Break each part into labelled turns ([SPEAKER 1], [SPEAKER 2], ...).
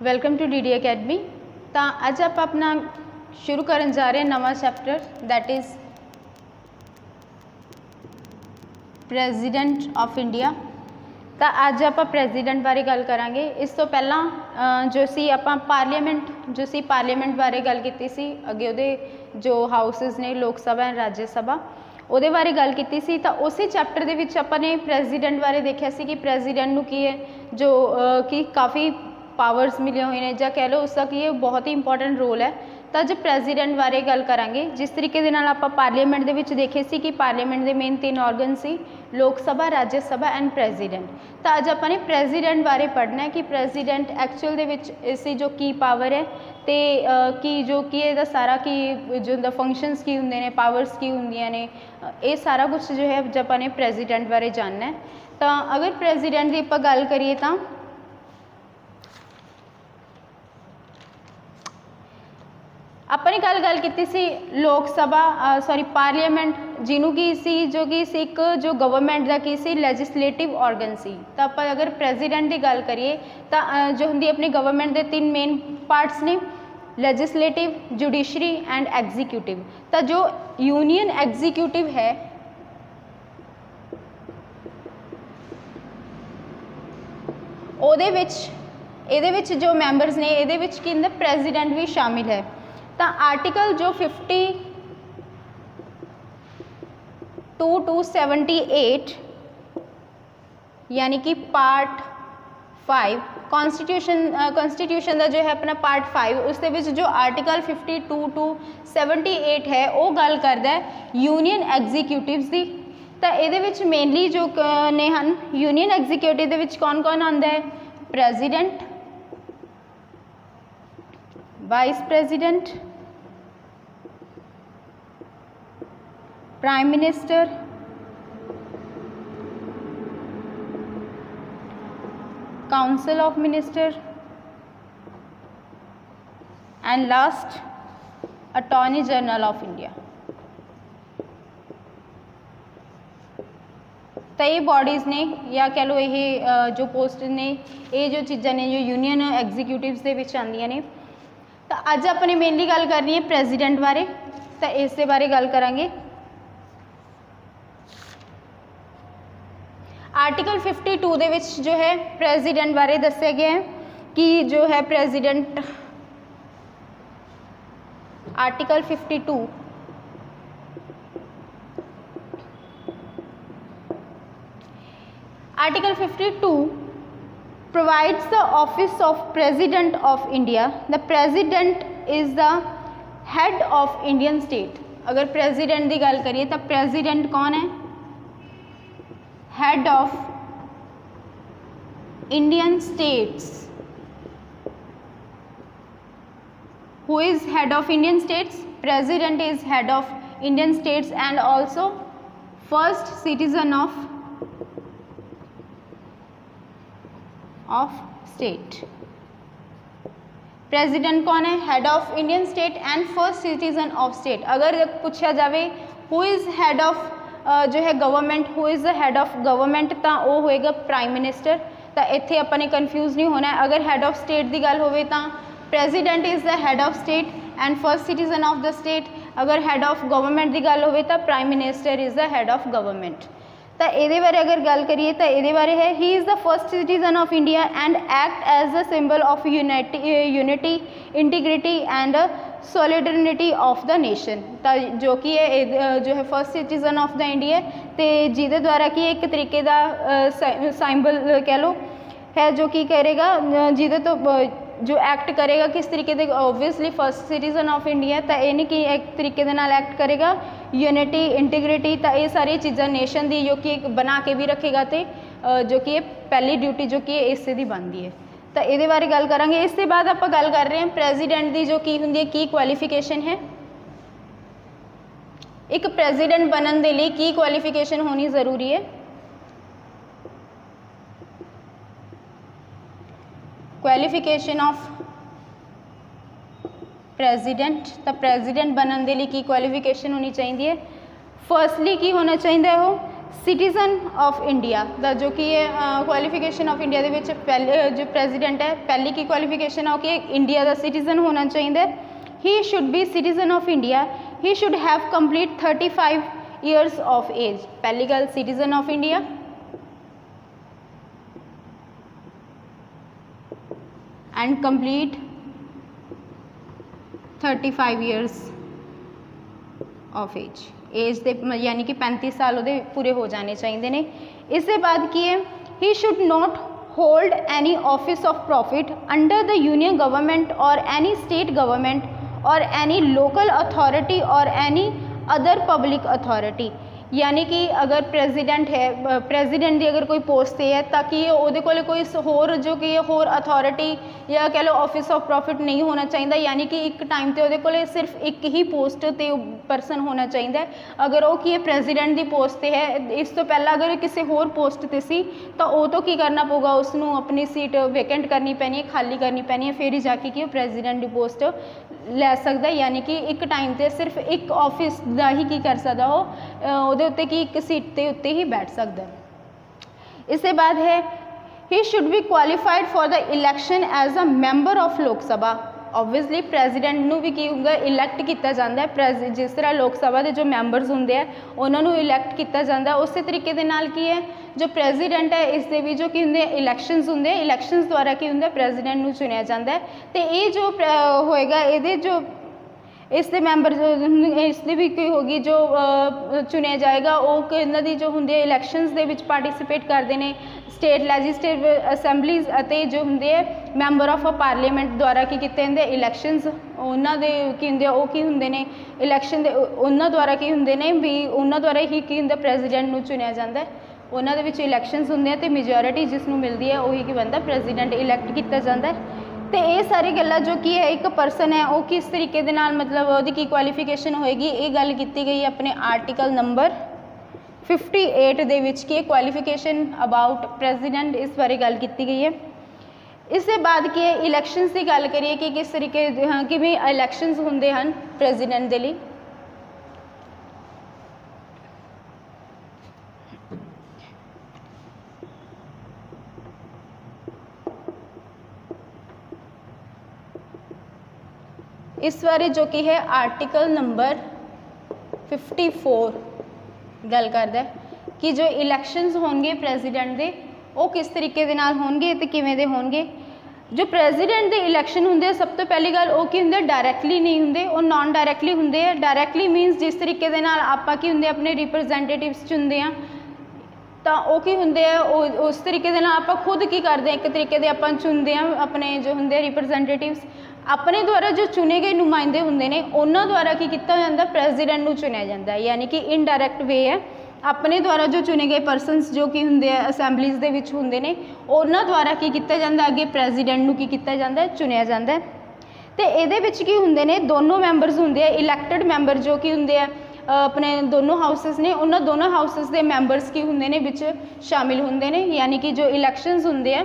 [SPEAKER 1] Welcome to D academy. तो अज आप अपना शुरू करन जा रहे हैं नवा chapter that is president of India. तो अज आप प्रेजिडेंट बारे गल करांगे। इस तो पहला जो सी आपां पार्लीमेंट बारे गल कीती सी, अगे उहदे जो हाउसिस ने लोक सभा एंड राज्य सभा उहदे बारे गल कीती सी। तो उसी चैप्टर दे विच आपां ने प्रेजिडेंट बारे देखिया सी कि प्रेजिडेंट नूं की है जो कि काफ़ी पावर्स मिले हुए हैं, ਜਾਂ कह लो उसका की है बहुत ही इंपॉर्टेंट रोल है। तो अज प्रेजिडेंट बारे गल करांगे। जिस तरीके दे नाल आपां पार्लीमेंट दे विच देखे सी कि पार्लीमेंट दे मेन 3 ऑर्गन सी, लोक सभा, राज्य सभा एंड प्रेजिडेंट। तो अज आपां ने प्रेजिडेंट बारे पढ़ना है कि प्रेजिडेंट एक्चुअल दे विच इसकी जो की पावर है तो की जो कि इहदा सारा की जो फंक्शनस की होंदे ने, पावर्स की होंदियां ने, ये सारा कुछ जो है आपां ने प्रेजिडेंट बारे जानना है। तो अगर प्रेजिडेंट की आपां गल करिए तो अपनी गल की सी लोक सभा पार्लीमेंट जिन्हों की सी जो कि एक जो गवर्नमेंट का की सी लैजिस्लेटिव ऑर्गन सी। तो आप अगर प्रेजिडेंट की गल करिए तो जो होंगी अपनी गवर्नमेंट के 3 मेन पार्ट्स ने, लैजिस्लेटिव, जुडिशरी एंड एग्जीक्यूटिव। तो जो यूनियन एग्जीक्यूटिव है ਉਹਦੇ ਵਿੱਚ जो मैंबर्स ने ਇਹਦੇ ਵਿੱਚ ਕੀ ਹੁੰਦਾ प्रेजिडेंट भी शामिल है। तो आर्टिकल जो 52 to 78 यानी कि पार्ट 5 कॉन्स्टिट्यूशन का जो है अपना पार्ट 5 उस जो आर्टिकल 52 to 78 है वो गल करता है यूनियन एग्जीक्यूटिव्स की। तो ये मेनली जो ने हैं यूनियन एग्जीक्यूटिव के कौन कौन आता है, president, vice president, prime minister, council of minister and last attorney general of India. तो ये बॉडीज़ ने या कह लो ये जो पोस्ट ने ये जो चीज़ा ने जो यूनियन एग्जीक्यूटिव्स के विच आंदियां ने। तो अज अपने मेनली गल करनी है प्रेजिडेंट बारे। तो इस दे बारे गल करांगे। आर्टिकल 52 दे विच जो है प्रेजिडेंट बारे दस्या गया है कि जो है president article 52 article 52 provides the office of president of India. The president is the head of Indian state। अगर president की गल करिए तो president कौन है, head of Indian states। Who is head of Indian states? President is head of Indian states and also first citizen of state. President कौन है, head of Indian state and first citizen of state. अगर पूछा जाए who is head of जो है government, who is the head of government, तो वो होएगा प्राइम मिनिस्टर। तो इत्थे अपने कन्फ्यूज नहीं होना है। अगर हेड ऑफ स्टेट की गल होवे तो president is the head of state and first citizen of the state. अगर हेड ऑफ गवर्नमेंट की गल होवे तो prime minister is the head of government. तो ये बारे अगर गल करिए तो ये बारे है he is the first citizen of India and act as the symbol of unity, integrity and solidarity of the nation. तो जो कि है जो है first citizen of the India तो जिदे द्वारा कि एक तरीके का सिंबल कह लो है जो कि करेगा जिदे तो जो एक्ट करेगा किस तरीके से, obviously first citizen of India तो ये नहीं कि एक तरीके के नाल एक्ट करेगा यूनिटी, इंटीग्रिटी। तो ये सारी चीज़ा नेशन की जो कि बना के भी रखेगा तो जो कि पहली ड्यूटी जो कि इससे दी बनती है। तो ये बारे गल करांगे। इसके बाद आप गल कर रहे हैं प्रेजिडेंट की जो की होंगी है, की क्वालिफिकेशन है। एक प्रेजिडेंट बनने के लिए की क्वालिफिकेशन होनी जरूरी है। Qualification of president. तो प्रेजिडेंट बनने के लिए की क्वालिफिकेशन होनी चाहिए है। फर्स्टली की होना चाहिए हो सिटीजन ऑफ इंडिया दा जो कि क्वालिफिकेशन ऑफ इंडिया दे विच पहले जो प्रेजिडेंट है पहली की क्वालिफिकेशन है कि इंडिया का सिटीजन होना चाहिए। He should be citizen of India, he should have complete 35 years of age. पहली गल citizen of India, and complete 35 years of age दे यानी कि 35 साल वो पूरे हो जाने चाहिए ने। इसके बाद की है he should not hold any office of profit under the union government और एनी स्टेट गवर्नमेंट और एनी लोकल अथॉरिटी और एनी अदर पब्लिक अथॉरिटी। यानी कि अगर प्रेजिडेंट है, प्रेजिडेंट की अगर कोई पोस्ट है ताकि वो कोई होर जो कि होर अथॉरिटी या कह लो ऑफिस ऑफ प्रॉफिट नहीं होना चाहिए। यानी कि एक टाइम तो वो सिर्फ एक ही पोस्ट ते परसन होना चाहिए। अगर वो की प्रेजिडेंट की पोस्ट है, इस तो पहला अगर किसी होर पोस्ट ते सी तो वो तो की करना पऊगा, उसनों अपनी सीट वेकेंट करनी पैनी है, खाली करनी पैनी है, फिर ही जाके कि प्रेजिडेंट की पोस्ट लै सकता है। यानी कि एक टाइम पर सिर्फ एक ऑफिस का ही की कर सकता वो उत्ते की एक सीट के उत्ते ही बैठ सकता है। इसके बाद है he should be qualified for the election as a member of Lok Sabha. Obviously president नूं भी की होगा इलैक्ट किया जाता है, जिस तरह लोक सभा के जो मैंबरस होंगे हैं उन्होंने इलैक्ट किया जाता है। उस तरीके के नाल की है जो प्रेजिडेंट है इस दे भी जो कि होंगे इलैक्शनस होंगे, इलैक्शनस द्वारा की होंगे प्रेजिडेंट नूं चुनिया जाता है। तो ये जो होएगा ये जो इस मैंबर इसकी भी कोई होगी जो चुनिया जाएगा वो इन्हों की जो होंगे इलैक्शनस दे विच पार्टिसिपेट करते हैं। स्टेट लैजिस्लेटिव असैंबलीज अते जो होंगे मैंबर ऑफ अ पार्लीमेंट द्वारा की किए होंगे इलैक्शनस उन्होंने की होंगे वो की होंगे ने इलैक्शन दे उन्होंने द्वारा की होंगे ने भी उन्होंने द्वारा ही की होंगे प्रेजिडेंट नूं चुनिया जाता है। उन्होंने इलैक्शनस होंगे तो मेजोरिटी जिसनों मिलती है वही की बनता प्रेजिडेंट इलैक्ट किया जाता है। तो ये सारी गल्लां जो कि है एक परसन है वो किस तरीके दे नाल मतलब उसकी की क्वालिफिकेशन होएगी ये गल की गई अपने आर्टिकल नंबर 58 दे विच की क्वालिफिकेशन अबाउट प्रेजिडेंट इस बारे गल की गई है। इसके बाद की है इलैक्शनस की गल करिए कि किस तरीके किवें इलैक्शनस होंदे हन प्रेजिडेंट दे लई। इस बारे जो कि है आर्टिकल नंबर 54 गल करता है कि जो इलैक्शनस होंगे प्रेजिडेंट के वो किस तरीके दे नाल होंगे तो किवें दे होंगे। जो प्रेजिडेंट के इलैक्शन होंगे सब तो पहली गल वो की होंगे डायरैक्टली नहीं होंगे, वो नॉन डायरैक्टली होंगे। डायरैक्टली मीनस जिस तरीके दे नाल आपां की होंगे अपने रिप्रजेंटेटिव्स चुनते हैं तो वो की होंगे उस तरीके दे नाल आपां खुद की करते हैं एक तरीके दे आपां चुनते हैं अपने जो होंगे रिप्रजेंटेटिव्स अपने द्वारा जो चुने गए नुमाइंदे होंगे ने उन्होंने द्वारा की किया जाता प्रेजिडेंट नूं चुनिया जाता है। यानी कि इनडायरैक्ट वे है अपने द्वारा जो चुने गए परसनस जो कि होंगे असैंबलीज दे विच होंगे ने उन्होंने द्वारा की किया जाता अगे प्रेजिडेंट नूं की किया जाता है चुनिया जाता है। तो ये की होंगे ने दोनों मैंबरस होंगे इलैक्टेड मैंबर जो कि होंगे अपने दोनों हाउसिस ने उन्होंने दोनों हाउसिस के मैंबरस की होंगे ने विच शामिल होंगे ने। यानी कि जो इलैक्शनस होंगे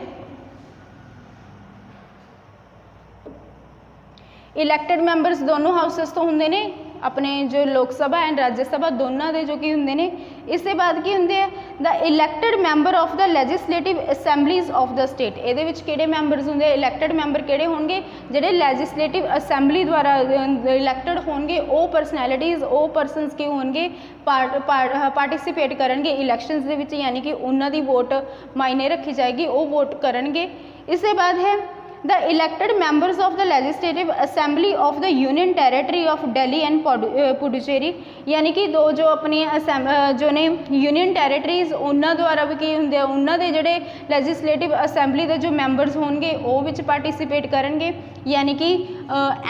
[SPEAKER 1] इलैक्टेड मैंबरस दोनों हाउसिस तो होंगे ने अपने जो लोक सभा एंड राज्य सभा दोनों के जो कि होंगे ने। इसके बाद की होंगे the elected member of the legislative assemblies of the state. ये किहड़े मैंबरस होंगे इलैक्टेड मैंबर किहड़े होंगे जिहड़े लैजिस्लेटिव असैंबली द्वारा इलैक्टेड होंगे वो परसनैलिटीज़ वो परसनस के होंगे पार्टिसिपेट करेंगे इलैक्शनस दे विच। यानी कि उन्होंने वोट मायने रखी जाएगी वो वोट करेंगे। इसके बाद है the elected members of the legislative assembly of the union territory of Delhi and Puducherry. यानी कि दो जो अपनी जो ने यूनियन टेरेटरीज उन्होंने द्वारा भी की होंगे उन्होंने जोड़े लैजिस्लेटिव असैंबली के जो मैंबरस होंगे वो विच पार्टिसिपेट करेंगे। यानी कि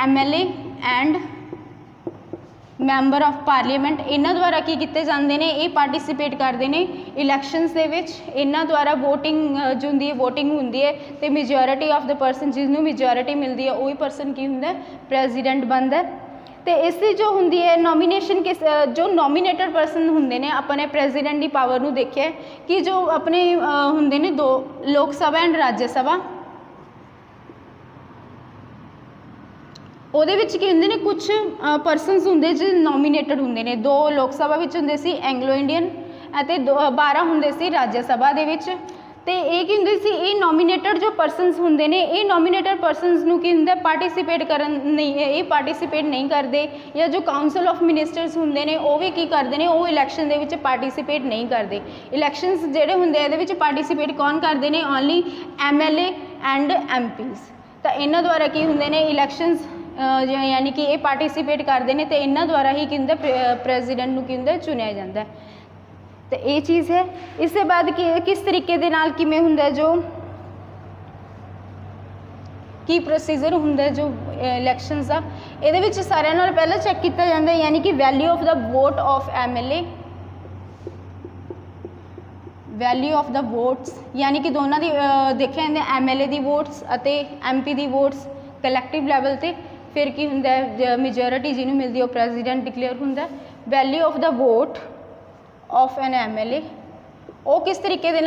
[SPEAKER 1] MLA and member of parliament इन्हों द्वारा की किए जाते हैं ये पार्टिसिपेट करते हैं इलैक्शनस दे विच। इन्हों द्वारा वोटिंग जो होंगी है वोटिंग होंगी है तो मेजोरिटी ऑफ द परसन जिसनों मेजोरिटी मिलती है वही परसन की होंगे प्रेजिडेंट बनता है। तो इसकी जो होंगी है नॉमीनेशन किस जो नॉमीनेटेड परसन होंगे ने अपने प्रेजिडेंट की पावर को देखिए कि जो अपने होंगे ने दो लोक सभा एंड राज्य सभा ਉਹਦੇ ਵਿੱਚ ਕੀ ਹੁੰਦੇ ਨੇ ਕੁਝ ਪਰਸਨਸ ਹੁੰਦੇ ਜੋ ਨੋਮੀਨੇਟਡ ਹੁੰਦੇ ਨੇ। दो लोक सभा ਵਿੱਚ ਹੁੰਦੇ ਸੀ एंग्लो इंडियन ਅਤੇ 12 ਹੁੰਦੇ ਸੀ ਰਾਜ ਸਭਾ ਦੇ ਵਿੱਚ। ਤੇ ਇਹ ਕੀ ਹੁੰਦੀ ਸੀ, ਇਹ ਨੋਮੀਨੇਟਡ ਜੋ ਪਰਸਨਸ ਹੁੰਦੇ ਨੇ, ਇਹ ਨੋਮੀਨੇਟਡ ਪਰਸਨਸ ਨੂੰ ਕੀ ਹੁੰਦਾ ਪਾਰਟਿਸਿਪੇਟ ਕਰਨ ਨਹੀਂ, ਇਹ ਪਾਰਟਿਸਿਪੇਟ ਨਹੀਂ ਕਰਦੇ, ਜਾਂ ਜੋ ਕਾਊਂਸਲ ਆਫ ਮਿਨਿਸਟਰਸ ਹੁੰਦੇ ਨੇ ਉਹ ਵੀ ਕੀ ਕਰਦੇ ਨੇ, ਉਹ ਇਲੈਕਸ਼ਨ ਦੇ ਵਿੱਚ ਪਾਰਟਿਸਿਪੇਟ ਨਹੀਂ ਕਰਦੇ। ਇਲੈਕਸ਼ਨਸ ਜਿਹੜੇ ਹੁੰਦੇ ਇਹਦੇ ਵਿੱਚ ਪਾਰਟਿਸਿਪੇਟ ਕੌਣ ਕਰਦੇ ਨੇ, ਓਨਲੀ MLA ਐਂਡ MPs। ਤਾਂ ਇਹਨਾਂ ਦੁਆਰਾ ਕੀ ਹੁੰਦੇ ਨੇ ਇਲੈਕਸ਼ਨਸ, यानी कि ये पार्टिसिपेट करते हैं तो इन्हों द्वारा ही की प्रेजिडेंट नूं की चुनिया जाता है। तो ये चीज़ है। इसके बाद किस तरीके दे नाल किवें हुंदा जो की प्रोसीजर हुंदा जो इलैक्शनस का, इहदे विच सारिआं नाल पहला चैक किया जाता है, यानी कि value of the vote of MLA, value of the votes, यानी कि दोनों की देखा जाता है MLA की वोट्स और MP की वोट्स कलैक्टिव लैवल पर। फिर की हुंदा है मेजोरिटी जिन्होंने मिलती है प्रेजिडेंट डिक्लेयर हुंदा। Value of the vote of an MLA, वो किस तरीके दे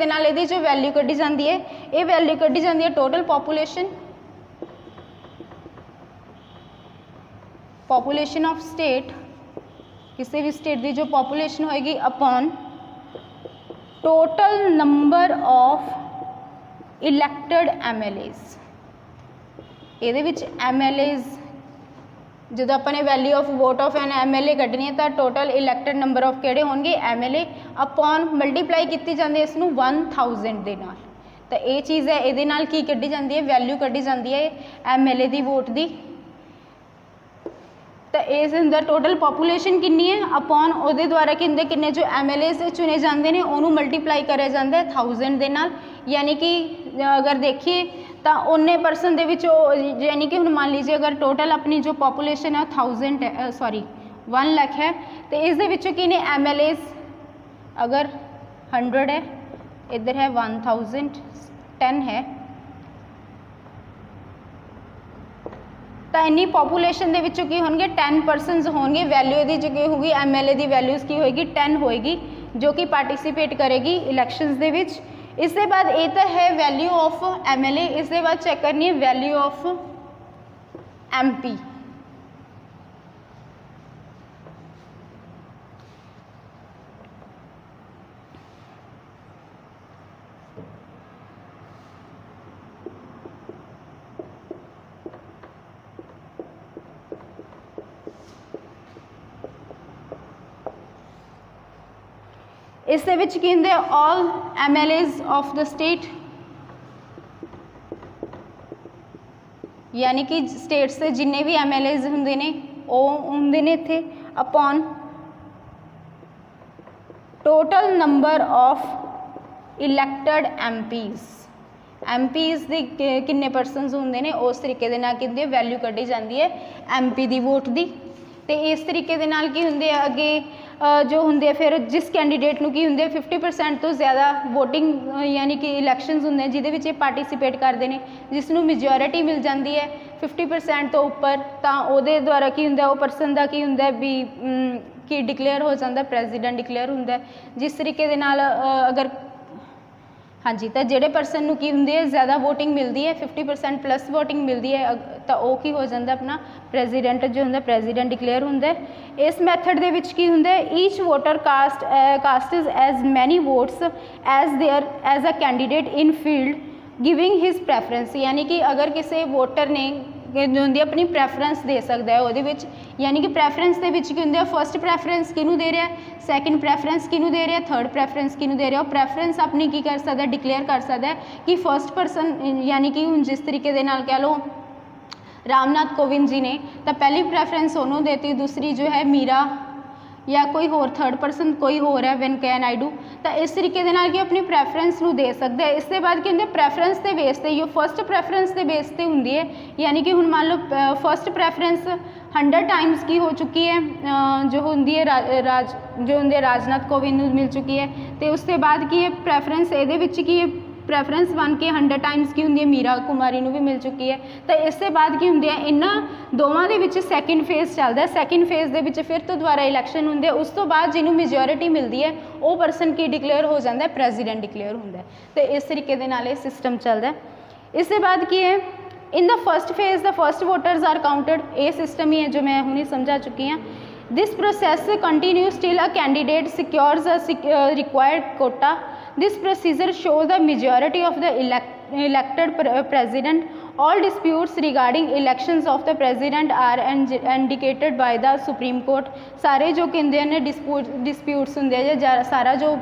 [SPEAKER 1] नाल इहदी जो वैल्यू कड्ढी जाती है, ये वैल्यू कड्ढी जाती है टोटल पॉपूलेशन ऑफ स्टेट, किसी भी स्टेट की जो पॉपूलेशन होएगी upon total number of elected MLAs। ਇਹਦੇ ਵਿੱਚ MLAs ਜਦੋਂ ਆਪਾਂ ਨੇ value of vote of N MLA ਕੱਢਣੀ ਹੈ ਤਾਂ ਟੋਟਲ ਇਲੈਕਟਡ ਨੰਬਰ ਆਫ ਕਿਹੜੇ ਹੋਣਗੇ MLA ਅਪੋਨ ਮਲਟੀਪਲਾਈ ਕੀਤੀ ਜਾਂਦੀ ਹੈ ਇਸ ਨੂੰ 1000 ਦੇ ਨਾਲ। ਤਾਂ ਇਹ ਚੀਜ਼ ਹੈ, ਇਹਦੇ ਨਾਲ ਕੀ ਕੱਢੀ ਜਾਂਦੀ ਹੈ ਵੈਲਿਊ ਕੱਢੀ ਜਾਂਦੀ ਹੈ MLA ਦੀ ਵੋਟ ਦੀ। ਤਾਂ ਇਸ ਅੰਦਰ ਟੋਟਲ ਪੋਪੂਲੇਸ਼ਨ ਕਿੰਨੀ ਹੈ ਅਪੋਨ ਉਹਦੇ ਦੁਆਰਾ ਕਿੰਨੇ ਕਿੰਨੇ ਜੋ MLAs ਚੁਣੇ ਜਾਂਦੇ ਨੇ ਉਹਨੂੰ ਮਲਟੀਪਲਾਈ ਕਰਿਆ ਜਾਂਦਾ ਹੈ 1000 ਦੇ ਨਾਲ। यानी कि अगर देखिए तो उन्ने परसेंट दे विच यानी कि हुण मान लीजिए अगर टोटल अपनी जो पॉपूलेशन है 1000 है, सॉरी 1 लाख है, तो इस दे विचों की ने MLAs अगर 100 है, इधर है 1000 10 है, तो इन्नी पॉपूलेशन दे विचों की होंगे 10% होंगे वैल्यू दी जो की होगी MLA की वैल्यूज़ की होएगी 10 होएगी जो कि पार्टिसिपेट करेगी इलैक्शंस दे विच। इसके बाद ये तो है वैल्यू ऑफ MLA, इसके बाद चेक करनी है वैल्यू ऑफ MP। इस दे विच की हुंदे all MLAs of the state, यानी कि स्टेट्स से जिन्ने भी MLAs हुंदे ने वो हुंदे ने इत्थे upon total number of elected MPs दी किन्ने परसेंट होंदे ने उस तरीके दे नाल की हुंदी वैल्यू कड्ढी जाती है MP दी वोट दी। तो इस तरीके दे नाल की हुंदे अगे जो होंगे फिर जिस कैंडीडेट नूं की होंगे 50% तो ज़्यादा वोटिंग यानी कि इलैक्शनस होंगे जिहदे पार्टिसिपेट करते हैं, जिसनों मेजोरिटी मिल जाती है 50% तो उपर, तो उहदे द्वारा की होंगे वो परसन का की होंगे भी कि डिक्लेयर हो जाता प्रेजिडेंट डिक्लेयर होंगे। जिस तरीके दे नाल अगर हाँ जी, तो जोड़े परसन नूं की होंगे ज़्यादा वोटिंग मिलती है 50% प्लस वोटिंग मिलती है तो वह की हो जाता अपना प्रेजिडेंट जो होंगे प्रेजिडेंट डिक्लेयर होंगे। इस मैथड दे विच की होंगे each voter cast is as many votes as there as a candidate in field giving his preference, यानी कि अगर किसी वोटर ने जो होंगी अपनी प्रैफरेंस दे सकता है वो, यानी कि प्रैफरेंस के की होंगे फर्स्ट प्रैफरेंस किनू दे रहा है, सैकेंड प्रैफरेंस किनू दे रहा है, थर्ड प्रैफरेंस किनू दे रहा है। प्रैफरेंस अपनी की कर सकता है डिक्लेयर कर सकता है कि फर्स्ट परसन, यानी कि हुण जिस तरीके दे नाल कह लो रामनाथ कोविंद जी ने तो पहली प्रैफरेंस उन्होंने देती, दूसरी जो है मीरा या कोई होर थर्ड परसन कोई होर है वेंकैया नायडू, तो इस तरीके दे नाल कि अपनी प्रैफरेंस नूं दे सकते हैं। इसके बाद की होंगे प्रैफरेंस के बेस पर, फर्स्ट प्रैफरेंस के बेस पर होंगी है, यानी कि हुण मान लो फर्स्ट प्रैफरेंस 100 टाइम्स की हो चुकी है जो होंगी है जो होंगे राजनाथ कोविंद नूं मिल चुकी है, तो उसके बाद की प्रैफरेंस ये की प्रैफरेंस बन के 100 टाइम्स की होंगी मीरा कुमारी नूं भी मिल चुकी है। तो इसके बाद की होंगे इन्हों दोवों के विच सैकेंड फेज़ चलता है, सैकेंड फेज़ के विच फिर तो दोबारा इलैक्शन होंगे, उस तो बाद जिन्हों मेजोरिटी मिलती है वो परसन की डिक्लेयर हो जाता है प्रेजिडेंट डिक्लेयर होंगे। तो इस तरीके दे नाल सिस्टम चलता है। इसके बाद की है in the first phase the first voters are counted, ये सिस्टम ही है जो मैं हुणे समझा चुकी हाँ। This process continues till a candidate secures a required quota. This procedure shows the majority of the elected president. All disputes regarding elections of the president are indicated by the Supreme Court. सारे जो कहते हैं disputes होंगे या सारा जो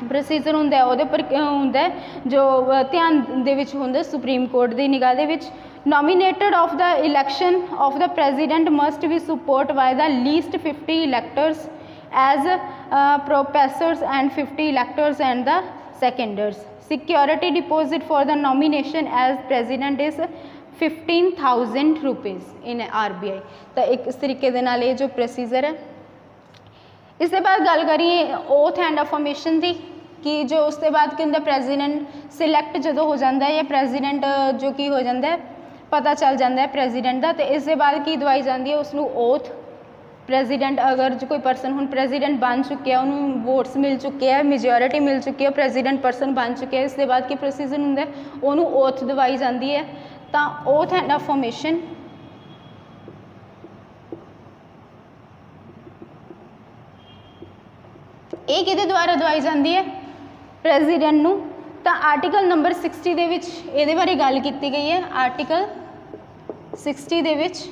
[SPEAKER 1] procedure होंगे वो पर होंगे जो ध्यान दे विच होंगे सुप्रीम कोर्ट की निगाह दे विच. Nominated of the election of the president must be supported by the least 50 electors as professors and 50 electors and the seconders. Security deposit for the nomination as president is 15,000 rupees in RBI. तो एक इस तरीके दे नाल ये जो procedure है. इसके बाद गल करिए ओथ एंड अफर्मेशन की कि जो उसके बाद कि प्रेजिडेंट सिलैक्ट जो हो जाता है या प्रेजिडेंट जो कि हो जाता है पता चल जाता है प्रेजिडेंट का. तो इसके बाद की दवाई जाती है उसनू ओथ. प्रेजिडेंट अगर जो कोई परसन हुण प्रेजिडेंट बन चुके हैं उन्होंने वोट्स मिल चुके हैं मेजोरिटी मिल चुकी है प्रेजिडेंट परसन बन चुके हैं. इसके बाद की प्रोसीजर होंगे उन्होंने ओथ दवाई जाती है. तो ओथ एंड अफर्मेशन ये किहदे द्वारा दवाई जाती है प्रेजिडेंट नूं. तो आर्टिकल नंबर 60 दे विच इहदे बारे गल कीती गई है. Article 60 they which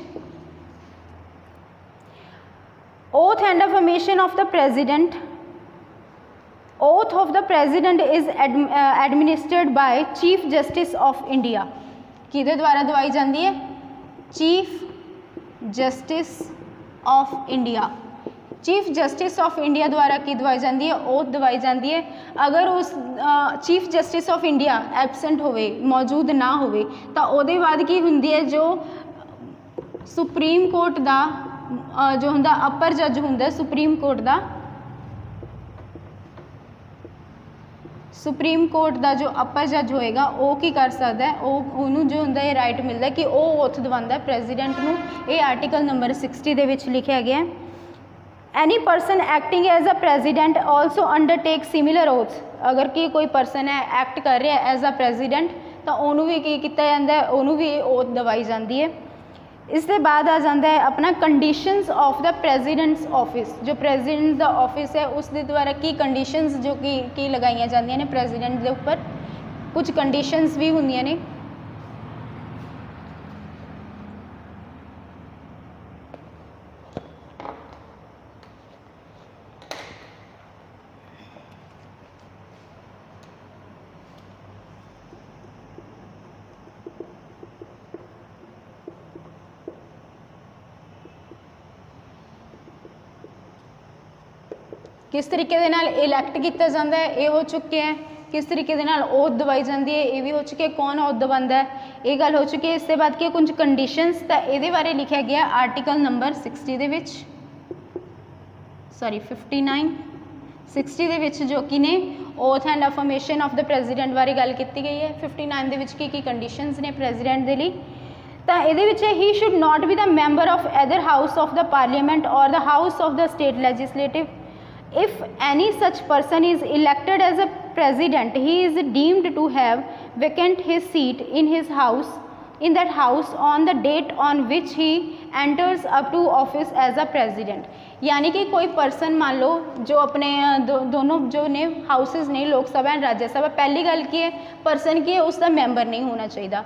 [SPEAKER 1] oath and affirmation of the president. Oath of the president is administered by Chief Justice of India. किहदे द्वारा दवाई जाती है Chief Justice of India. Chief justice of India द्वारा की दवाई जाती है ओथ दवाई जाती है. अगर उस chief justice of India absent होवे मौजूद ना होवे तो उहदे बाद की हुंदी है जो सुप्रीम कोर्ट का जो हुंदा अपर जज हुंदा सुप्रीम कोर्ट का सुप्रीम कोर्ट का जो अपर जज होएगा वो की कर सकता है उन्होंने जो हुंदा ये राइट मिलता है कि वो ओथ दवांदा है प्रेजिडेंट नूं. ये आर्टिकल नंबर 60 दे विच लिखा गया है. Any person acting as a president also undertake similar oaths. अगर कि कोई पर्सन है एक्ट कर रहा है एज अ प्रेजिडेंट तो उन्होंने भी की किया जाता है उन्होंने भी ओथ दवाई जाती है. इसके बाद आ जाता है अपना conditions of the president's office. जो प्रेजिडेंट का ऑफिस है उसके द्वारा की कंडीशंस जो कि लगाई जाती ने प्रेजिडेंट के उपर कुछ कंडीशंस भी होंदियां ने. किस तरीके दे नाल इलैक्ट किया जाता है ये हो चुके हैं. किस तरीके दे नाल ओथ दवाई जाती है ये भी हो चुके. कौन ओथ दवांदा है ये गल हो चुकी है. इसके बाद की कुछ कंडीशंस तो ये बारे लिखा गया article number 60 they which sorry 60 दे विच जो कि ने oath and affirmation of the president बारे गल की गई है. 59 दे विच की कंडीशंस ने प्रेजिडेंट के लिए. तो ये he should not be the member of other house of the parliament और the house of the state legislative. If any such person is elected as a president, he is deemed to have vacant his seat in his house, in that house on the date on which he enters up to office as a president. यानी कि कोई person मान लो जो अपने दोनों जो ने houses ने लोकसभा एंड राज्यसभा. पहली गल की है पर्सन की है उसका मैंबर नहीं होना चाहिए.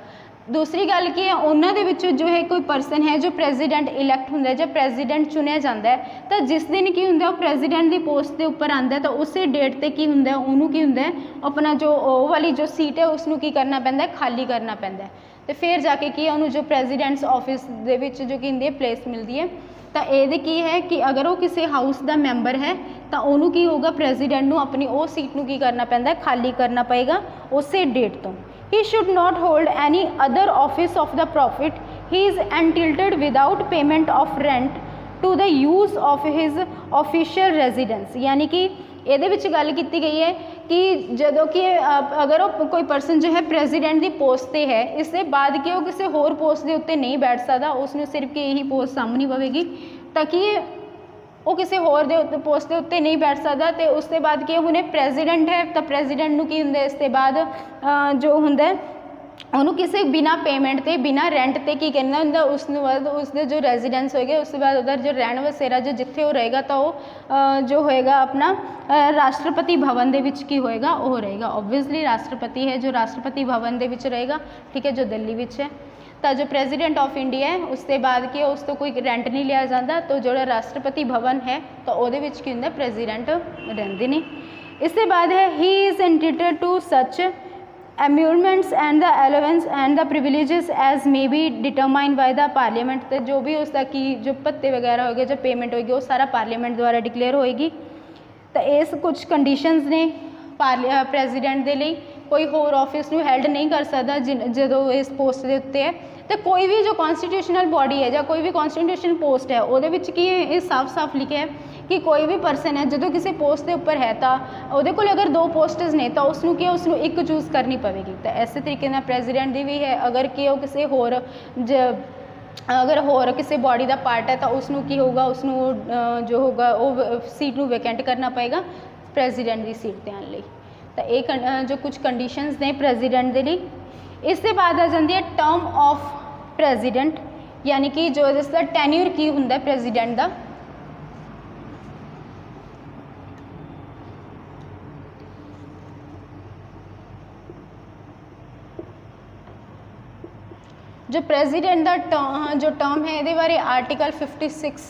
[SPEAKER 1] दूसरी गल की है उन्होंने जो है कोई पर्सन है जो प्रेजिडेंट इलैक्ट होंदा है जब प्रेजिडेंट चुनिया जाता है तो जिस दिन की होंदा है प्रेजिडेंट की पोस्ट के उपर आता है तो उस डेट पर की होंदा है उन्होंने की होंदा है अपना जो वाली जो सीट है उसनों की करना पैंदा है खाली करना पैंदा है. तो फिर जाके की है उन्होंने जो प्रेजिडेंट्स ऑफिस दे विच जो कि होंदी है प्लेस मिलती है. तो ये की है कि अगर वो किसी हाउस का मैंबर है तो उन्होंने की होगा प्रेजिडेंट नूं अपनी वो सीट नूं की करना पैंदा है खाली करना पएगा उस डेट तो. He should not hold any other office of the profit. He is entitled without payment of rent to the use of his official residence. यानी कि ये विच गल की गई है कि जदों कि अगर वो कोई पर्सन जो है प्रेजिडेंट की पोस्ट पर है इसके बाद कि वो किसी होर पोस्ट के उत्ते नहीं बैठ सकता उसने सिर्फ कि यही पोस्ट सामनी पवेगी ताकि वो किसी होर दे पोस्ट के उत्ते नहीं बैठ सकता. तो उसके बाद कि उन्हें प्रेजिडेंट है तो प्रेजिडेंट नूं की हुंदा इसके बाद जो हुंदा ਉਹਨੂੰ ਕਿਸੇ ਬਿਨਾ ਪੇਮੈਂਟ ਤੇ ਬਿਨਾ ਰੈਂਟ ਤੇ ਕੀ ਕਰਨਾ ਹੁੰਦਾ, ਉਸ ਤੋਂ ਬਾਅਦ ਉਸਦੇ ਜੋ ਰੈਜ਼ੀਡੈਂਸ ਹੋਏਗਾ ਉਸ ਤੋਂ ਬਾਅਦ ਉਧਰ ਜੋ ਰਹਿਣ ਵਸੇਰਾ ਜੋ ਜਿੱਥੇ ਉਹ ਰਹੇਗਾ ਤਾਂ ਉਹ ਜੋ ਹੋਏਗਾ ਆਪਣਾ ਰਾਸ਼ਟਰਪਤੀ ਭਵਨ ਦੇ ਵਿੱਚ ਕੀ ਹੋਏਗਾ ਉਹ ਰਹੇਗਾ। ਓਬਵੀਅਸਲੀ ਰਾਸ਼ਟਰਪਤੀ ਹੈ ਜੋ ਰਾਸ਼ਟਰਪਤੀ ਭਵਨ ਦੇ ਵਿੱਚ ਰਹੇਗਾ, ਠੀਕ ਹੈ, ਜੋ ਦਿੱਲੀ ਵਿੱਚ ਹੈ। ਤਾਂ ਜੋ ਪ੍ਰੈਜ਼ੀਡੈਂਟ ਆਫ ਇੰਡੀਆ ਹੈ ਉਸ ਤੋਂ ਬਾਅਦ ਕੀ ਉਸ ਤੋਂ ਕੋਈ ਰੈਂਟ ਨਹੀਂ ਲਿਆ ਜਾਂਦਾ, ਤਾਂ ਜਿਹੜਾ ਰਾਸ਼ਟਰਪਤੀ ਭਵਨ ਹੈ ਤਾਂ ਉਹਦੇ ਵਿੱਚ ਕੀ ਹੁੰਦਾ ਪ੍ਰੈਜ਼ੀਡੈਂਟ ਰਹਿੰਦੇ ਨੇ। ਇਸ ਤੋਂ ਬਾਅਦ ਹੈ ਹੀ is entitled to such emoluments and the allowance and the privileges as may be determined by the parliament. तो जो भी उसका की जो भत्ते वगैरह हो गए जो पेमेंट होगी वो सारा पार्लीमेंट द्वारा डिक्लेयर होएगी। तो इस कुछ कंडीशनस ने प्रेजिडेंट के लिए कोई होर ऑफिस नूं हैल्ड नहीं कर सकता जो इस पोस्ट के उत्ते है। तो कोई भी जो कॉन्स्टिट्यूशनल बॉडी है या कोई भी कॉन्स्टिट्यूशन पोस्ट है वो की साफ साफ लिखे है कि कोई भी परसन है जो किसी पोस्ट के उपर है तो वो को अगर 2 पोस्टस ने तो उसनों की उसनों एक चूज़ करनी पवेगी। तो इस तरीके ना प्रेजिडेंट की भी है, अगर कि वो किसी होर अगर होर किसी बॉडी का पार्ट है तो उसनों की होगा उसनों जो होगा वो सीट नूं वैकेंट करना पएगा प्रेजिडेंट की सीट ते आने लई। तो एक जो कुछ कंडीशनस ने प्रेजिडेंट के लिए। इसके बाद आ जाती है टर्म ऑफ प्रेजिडेंट, यानी कि जो जिसका टैन्यूर की हुंदा प्रेजिडेंट का। जो प्रेजिडेंट का जो टर्म है ये बारे आर्टिकल 56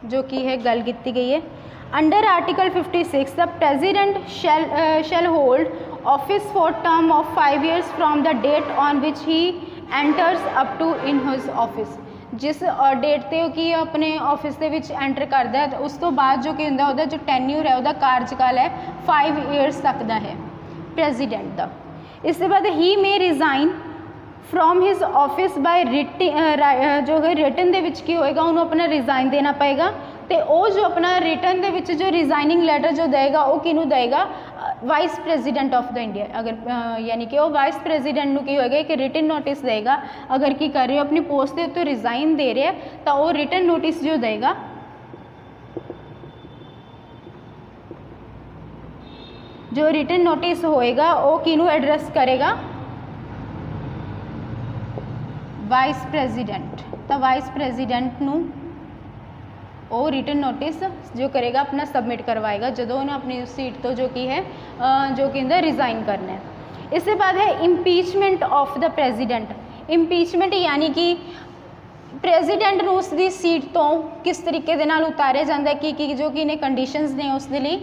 [SPEAKER 1] जो कि है गल की गई है। Under article 56 the president shall hold office for term of 5 years from the date on which he enters up to in his office. जिस डेट ते कि अपने ऑफिस के विच एंटर करता है तो उस तो बाद जो कि हुंदा उहदा जो टैन्यूर है उहदा कार्यकाल है 5 years तक का है प्रेजिडेंट का। इसके बाद he may resign from his office by जो है रिटन दे विच की होएगा उन्होंने अपना रिजाइन देना पएगा। तो वो जो अपना रिटन दे विच जो रिजाइनिंग लैटर जो देगा वो किनू देगा vice president of the India. अगर यानी कि वो वाइस प्रेजिडेंट नूं की होएगा एक रिटन नोटिस देगा, अगर की कर रहे हो अपनी पोस्ट के उत्ते रिजाइन दे रहे हैं तो वो रिटन नोटिस जो देगा जो रिटन नोटिस होएगा वो किनू एड्रैस करेगा वाइस प्रेजिडेंट। तो वाइस प्रेजिडेंट नूं वो रिटन नोटिस जो करेगा अपना सबमिट करवाएगा जो उन्हें अपनी सीट तो जो कि है जो कि रिजाइन करना है। इसके बाद है impeachment of the president. Impeachment यानी कि प्रेजिडेंट नूं उसकी सीट तो किस तरीके दे नाल उतारे जाता है कि जो कि इन्हें कंडीशनस ने उसके लिए।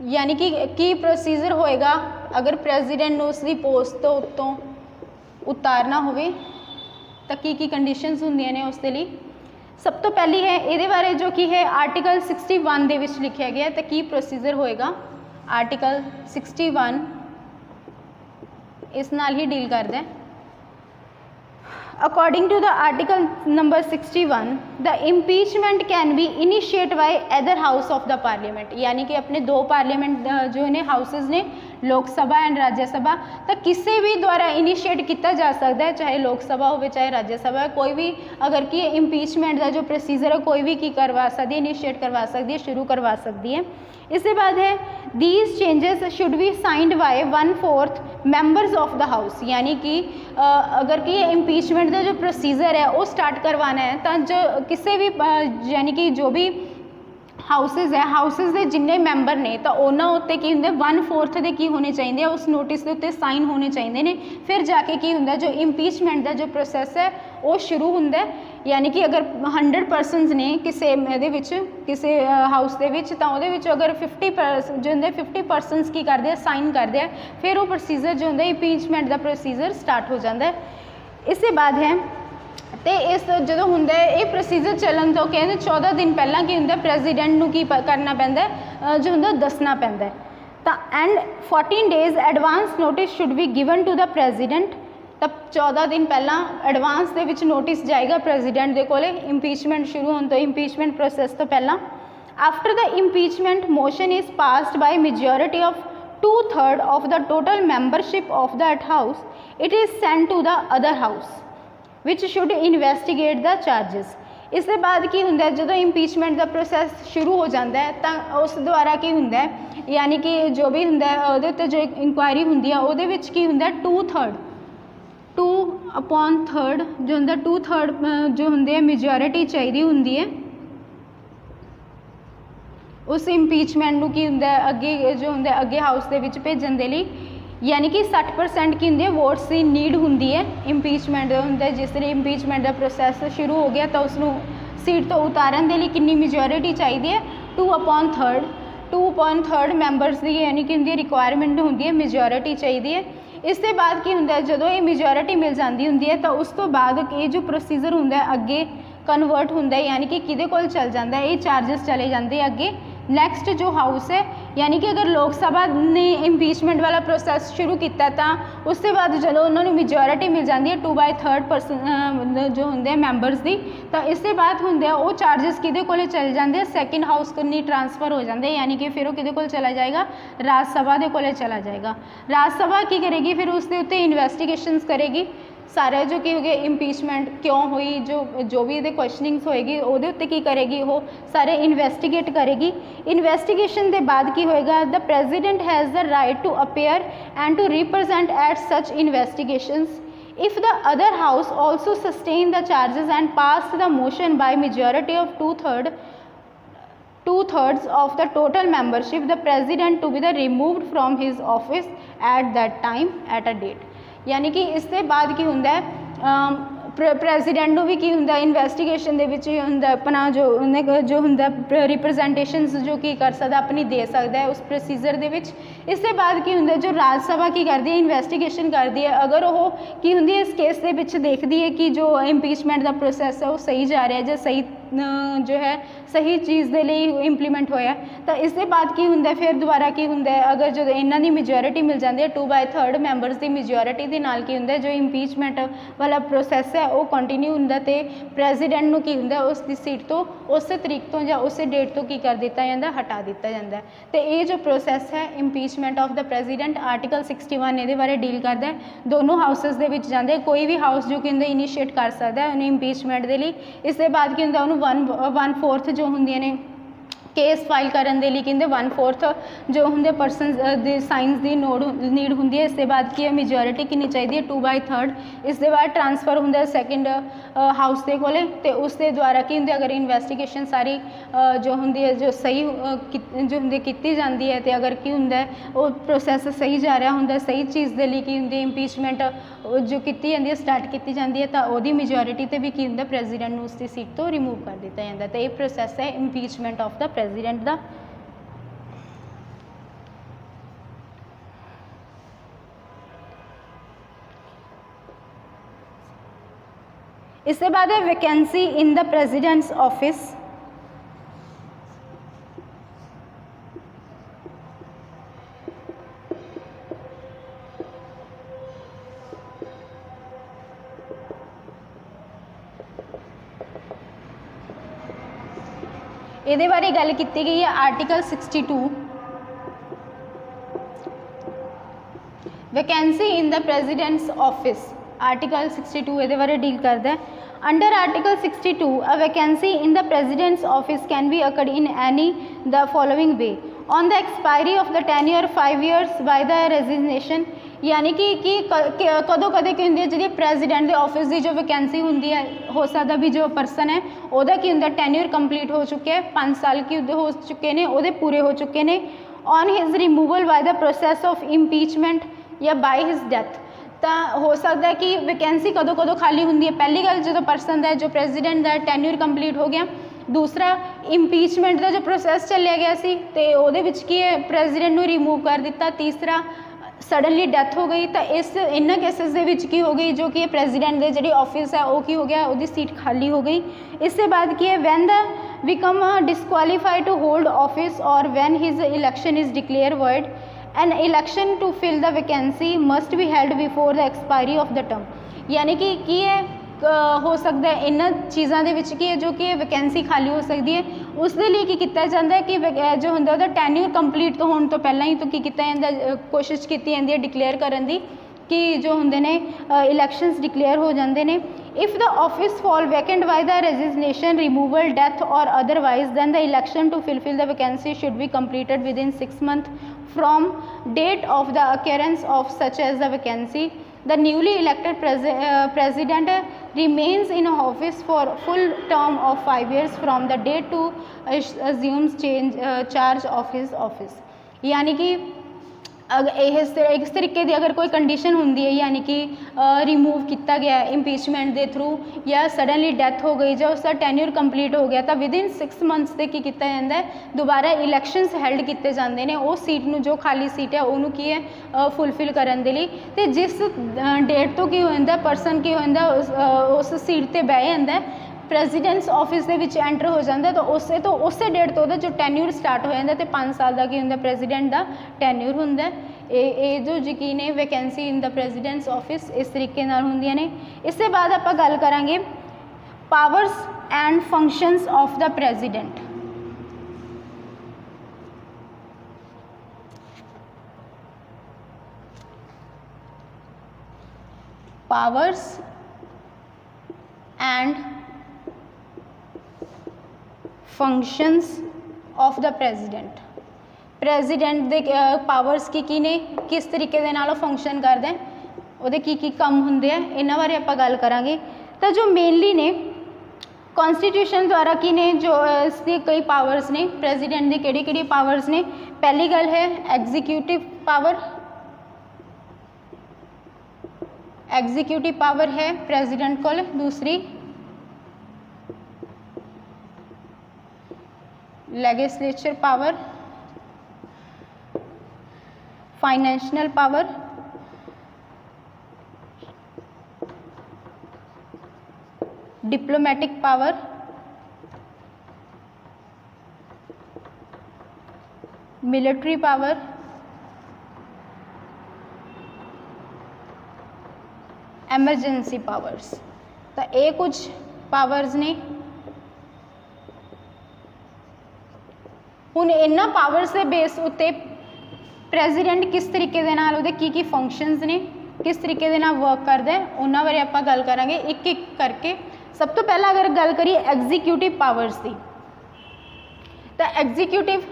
[SPEAKER 1] यानी कि प्रोसीजर होएगा अगर प्रेजिडेंट नूं उसकी पोस्ट तो उत्तों उतारना होवे तो की कंडीशनस होंदियां ने उसके लिए। सब तो पहली है ये बारे जो कि है आर्टिकल 61 दे विच लिखा गया तो की प्रोसीजर होएगा। आर्टिकल 61 इस नाल ही डील करता है। According to the article number 61, the impeachment can be initiated by either house of the parliament। यानी कि अपने 2 पार्लियामेंट जो ने हाउसेस ने लोक सभा एंड राज्य सभा तो किसी भी द्वारा इनिशिएट किया जा सकता है, चाहे लोक सभा हो चाहे राज्य सभा। कोई भी अगर कि इंपीचमेंट का जो प्रोसीजर है कोई भी की करवा सकती है, इनिशिएट करवा सकती है, शुरू करवा सकती है। इसके बाद है these changes should be signed by 1/4 members of the house. यानी कि अगर कि इम्पीचमेंट का जो प्रोसीजर है वो स्टार्ट करवाना है तो जो किसी भी यानी कि जो भी हाउसेज है हाउसेज के जिन्ने मैंबर ने तो उन्होंने उत्ते की होंगे 1/4 के की होने चाहिए उस नोटिस के उत्ते साइन होने चाहिए ने फिर जाके की होंगे जो इम्पीचमेंट का जो प्रोसैस है वो शुरू होंगे। यानी कि अगर 100 परसनस ने किसी किसी हाउस के तो अगर 50 जो होंगे 50 परसनस की करते हैं साइन करते हैं फिर वो प्रोसीजर जो होंगे इम्पीचमेंट का प्रोसीजर स्टार्ट हो जाता है। इसके बाद है तो इस जो होंगे ये प्रोसीजर चलन तो कहते 14 दिन पहला की होंगे प्रेजिडेंट नूं की करना पैंदा है जो होंगे दसना पैंदा है। तो and 14 days advance notice should be given to the president. तब 14 दिन पहला एडवांस दे विच नोटिस जाएगा प्रेजिडेंट दे कोले इम्पीचमेंट शुरू होने तो इम्पीचमेंट प्रोसैस तो पहला। After the impeachment motion is passed by majority of 2/3 of the total membership of that house it is sent to the other house which should investigate the charges। इस दे बाद की हुंदा है जो इंपीचमेंट का process शुरू हो जाता है तो उस द्वारा की हुंदा है यानी कि जो भी हुंदा है उहदे उत्ते जो इंक्वायरी हुंदी है उहदे विच की हुंदा है 2/3 जो हुंदा 2/3 जो हुंदे है मेजोरिटी चाहिदी हुंदी है उस इंपीचमेंट नूं की हुंदा है अगे जो हुंदा है अगे हाउस दे विच भेजण दे लई यानी कि 60% की हुंदी है वोट्स की नीड हुंदी है इंपीचमेंट हुंदा है जिस तरह इंपीचमेंट का प्रोसैस शुरू हो गया तो उसनूं सीट तो उतारन दे लई कितनी मेजोरिटी चाहिए है 2/3 मैंबरस की यानी कि उनकी रिक्वायरमेंट होंगी है मेजोरिटी चाहिए है। इसके बाद की होंगे जो ये मेजोरिटी मिल जाती होंगी है तो उस तो बाद ये जो प्रोसीजर होंगे अगे कन्वर्ट होंगे यानी कि किदे कोल चल जाता है ये चार्जिस चले जाते हैं अगे नैक्सट जो हाउस है यानी कि अगर लोक सभा ने इंपीचमेंट वाला प्रोसैस शुरू किया तो उसके बाद जो उन्होंने मेजोरिटी मिल जाती है 2/3 जो होंगे मैंबरस की तो इसके बाद होंगे वो चार्जिस किदे कोले चले जाते हैं सैकेंड हाउस को ट्रांसफर हो जाते हैं यानी कि फिर वो किदे कोल चला जाएगा राज सभा के कोले चला जाएगा। राज सभा की करेगी फिर उसके उत्ते इन्वेस्टिगेशंस करेगी सारे जो की होगी इंपीचमेंट क्यों हुई जो भी ये क्वेश्चनिंग्स होएगी वो उत्ते की करेगी वो सारे इन्वेस्टिगेट करेगी। इन्वेस्टिगेशन के बाद की होएगा the president has the right to appear and to represent at such investigations if the other house also sustain the charges and pass the motion by majority of two-thirds of the total membership the president to be the removed from his office at that time at a date यानी कि इसके बाद की होंगे president नूं भी की होंगे इन्वेस्टिगेशन दे विच होंदा अपना जो होंगे रिप्रजेंटेशनस जो की कर सकता अपनी दे सकता है उस प्रोसीजर दे विच। इसके बाद की होंगे जो राज सभा की करती है इन्वेस्टिगेशन करती है अगर वो की होंगी इस केस दे विच देखती है कि जो इंपीचमेंट का प्रोसैस है वो सही जा रहा है जो सही जो है सही चीज़ के लिए इंप्लीमेंट होया तो इसके बाद की होंगे फिर दोबारा की होंगे अगर जो इन्हों की मेजोरिटी मिल जाती है 2/3 मैंबरस की मेजोरिटी के नाल की होंगे जो इंपीचमेंट वाला प्रोसैस है वो कंटिन्यू होंगे तो प्रेजिडेंट नूं की होंगे उसकी सीट तो उस तरीक तो या उस डेट तो की कर दिता जाता हटा दिता जाता है। तो ये जो प्रोसैस है impeachment of the president article 61 ये बारे डील करता है दोनों हाउसिस के जाते कोई भी हाउस जो कि इनीशिएट कर सकता है उन्हें इंपीचमेंट के लिए। इसके बाद की होंगे 1/4 जो होंगे ने केस फाइल करने के लिए कहते 1/4 जो होंगे परसन दी साइंस की नीड होंगी है। इसके बाद की मेजोरिटी कितनी चाहिए 2/3। इसके बाद ट्रांसफर होंगे सैकेंड हाउस के कोले तो उसके द्वारा की होंगे अगर इन्वेस्टिगेशन सारी जो होंगी है जो सही जो होंगे की जाती है तो अगर की होंगे वो प्रोसैस सही जा रहा होंगे सही चीज़ के लिए की होंगी इंपीचमेंट जो की जाती है स्टार्ट की जाती है तो वो मेजोरिटी तो भी की होंगे प्रेजिडेंट को उसकी सीट तो रिमूव कर दिता जाता है। तो ये प्रोसैस है इंपीचमेंट ऑफ द प्रेजिडेंट का। इसके बाद है vacancy in the president's office. ये बारे गल की गई है article 62 vacancy in the president's office. Article 62 ये बारे डील करता है। Under article 62 a vacancy in the president's office can be occurred in any the following way on the expiry of the tenure 5 years by the resignation यानी कि कदों कदे की होंगी है जी प्रेजिडेंट के ऑफिस की जो वैकेंसी होंगी है हो सकता भी जो परसन है वह की होंगे टेन्योर कंप्लीट हो चुके हैं 5 साल की हो चुके हैं वो पूरे हो चुके हैं on his removal by the process of impeachment या बाय हिज डेथ। तो हो सकता है कि वैकेंसी कदों कदों खाली होंगी है। पहली गल जो परसन है जो प्रेजिडेंट का टेन्योर कंप्लीट हो गया। दूसरा इंपीचमेंट का जो प्रोसैस चलिया गया सी तो वो की प्रेजिडेंट को रिमूव कर दिता। तीसरा सडनली डैथ हो गई तो इस इन केसिस की हो गई जो कि प्रेजिडेंट के जी ऑफिस है वो की हो गया वो सीट खाली हो गई। इसके बाद की है when the become disqualified to hold office और when his election is declared void an election to fill the vacancy must be held before the expiry of the term यानी कि है हो सकता है इन चीज़ों के की है जो कि वैकेंसी खाली हो सकती है उसके लिए की किया जाता है कि जो होंगे टेन्योर कंप्लीट तो होने तो पहला ही तो की कोशिश की जाती है डिक्लेयर करने की कि जो होंगे ने इलैक्शनस डिक्लेयर हो जाते हैं। if the office fall vacant by the resignation, removal, death or otherwise, then the election to fulfill the vacancy should be completed within 6 months from date of the occurrence of such as the vacancy. The newly elected president remains in office for full term of 5 years from the date to assumes charge of his office. यानी कि इस तरीके की अगर कोई condition होंगी है, यानी कि रिमूव किया गया इंपीचमेंट के थ्रू या सडनली डैथ हो गई या उसका टैन्यूर कंप्लीट हो गया, तो विदिन 6 मंथ्स से की किया जाता है, दोबारा इलैक्शंस हैल्ड किए जाते हैं उस सीट में, जो खाली सीट है उन्होंने की है फुलफिल करने के लिए। तो जिस डेट तो की हो जाता परसन की हो जाता उस सीट पर बह जाता है, प्रेजिडेंट्स ऑफिस के विच एंटर हो जाता है, तो उस डेट तो जो टैन्यूर स्टार्ट हो जाता है, तो 5 साल का की होंगे प्रेजिडेंट का टैन्यूर होंगे। ये जो यकीन है vacancy in the president's office इस तरीके होंदियां ने। इसके बाद आप गल करांगे powers and functions of the president. Powers and functions of the president they powers की ने, किस तरीके दे नाल फंक्शन करते हैं, उहदे की काम होंदे हैं, इन्हां बारे आपां गल करांगे। तो जो मेनली ने कॉन्स्टिट्यूशन द्वारा की ने जो इसकी कई पावर्स ने, प्रेजिडेंट की किहड़ी पावर्स ने। पहली गल है एग्जीक्यूटिव पावर, एग्जीक्यूटिव पावर है प्रेजिडेंट कोल। दूसरी legislature power, financial power, diplomatic power, military power, emergency powers. तो ये कुछ पावर्स ने। हुण इन्हां पावर्स के बेस उत्ते प्रेजिडेंट किस तरीके दे नाल उहदे की फंक्शनस ने, किस तरीके दे नाल वर्क करदा है, उन्हां बारे आपां गल करांगे एक एक करके। सब तो पहला अगर गल करिए एग्जीक्यूटिव पावर्स की, तो एग्जीक्यूटिव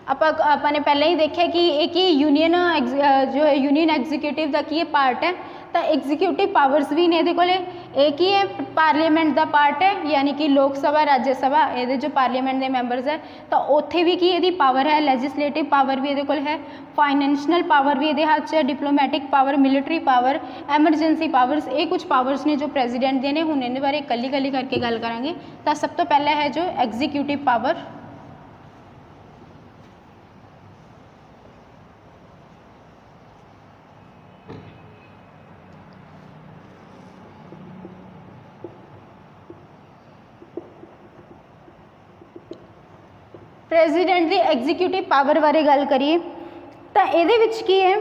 [SPEAKER 1] आपने पहले ही देखा कि एक ही यूनियन जो है यूनियन एग्जीक्यूटिव का की पार्ट है। तो एग्जीक्यूटिव पावर्स भी ने ये एक ही है, पार्लीमेंट का पार्ट है, यानी कि लोक सभा राज्य सभा ये जो पार्लीमेंट के मैंबरस है, तो उत्थे भी की ये पावर है। लैजिस्लेटिव पावर भी ये है, फाइनेंशियल पावर भी ये हाथ है, diplomatic power, military power, emergency powers. ये कुछ पावर्स ने जो प्रेजिडेंट के ने। हुण इहदे बारे कली कली करके गल करांगे। तो सब तो पहला है जो एग्जीक्यूटिव पावर। प्रेजिडेंट की एग्जीक्यूटिव पावर बारे गल करिए तो ये की है,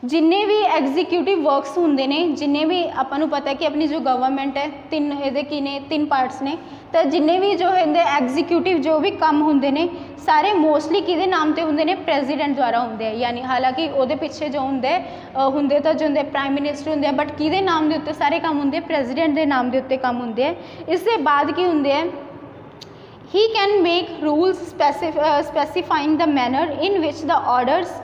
[SPEAKER 1] जिन्ने भी एग्जीक्यूटिव वर्क्स होंगे ने, जिन्ने भी आपको पता है कि अपनी जो गवर्नमेंट है तीन ये की ने, 3 पार्ट्स ने। तो जिन्ने भी जो होंगे एग्जीक्यूटिव जो भी काम होंगे ने सारे मोस्टली किहदे नाम ते होंगे ने, प्रेजिडेंट द्वारा होंगे। यानी हालांकि वो पिछे जो होंगे तो जो होंगे प्राइम मिनिस्टर होंगे, बट किहदे नाम के उत्ते सारे काम होंगे, प्रेजिडेंट के नाम के उत्ते काम होंगे। इसके बाद की होंगे है he can make rules specifying the manner in which the orders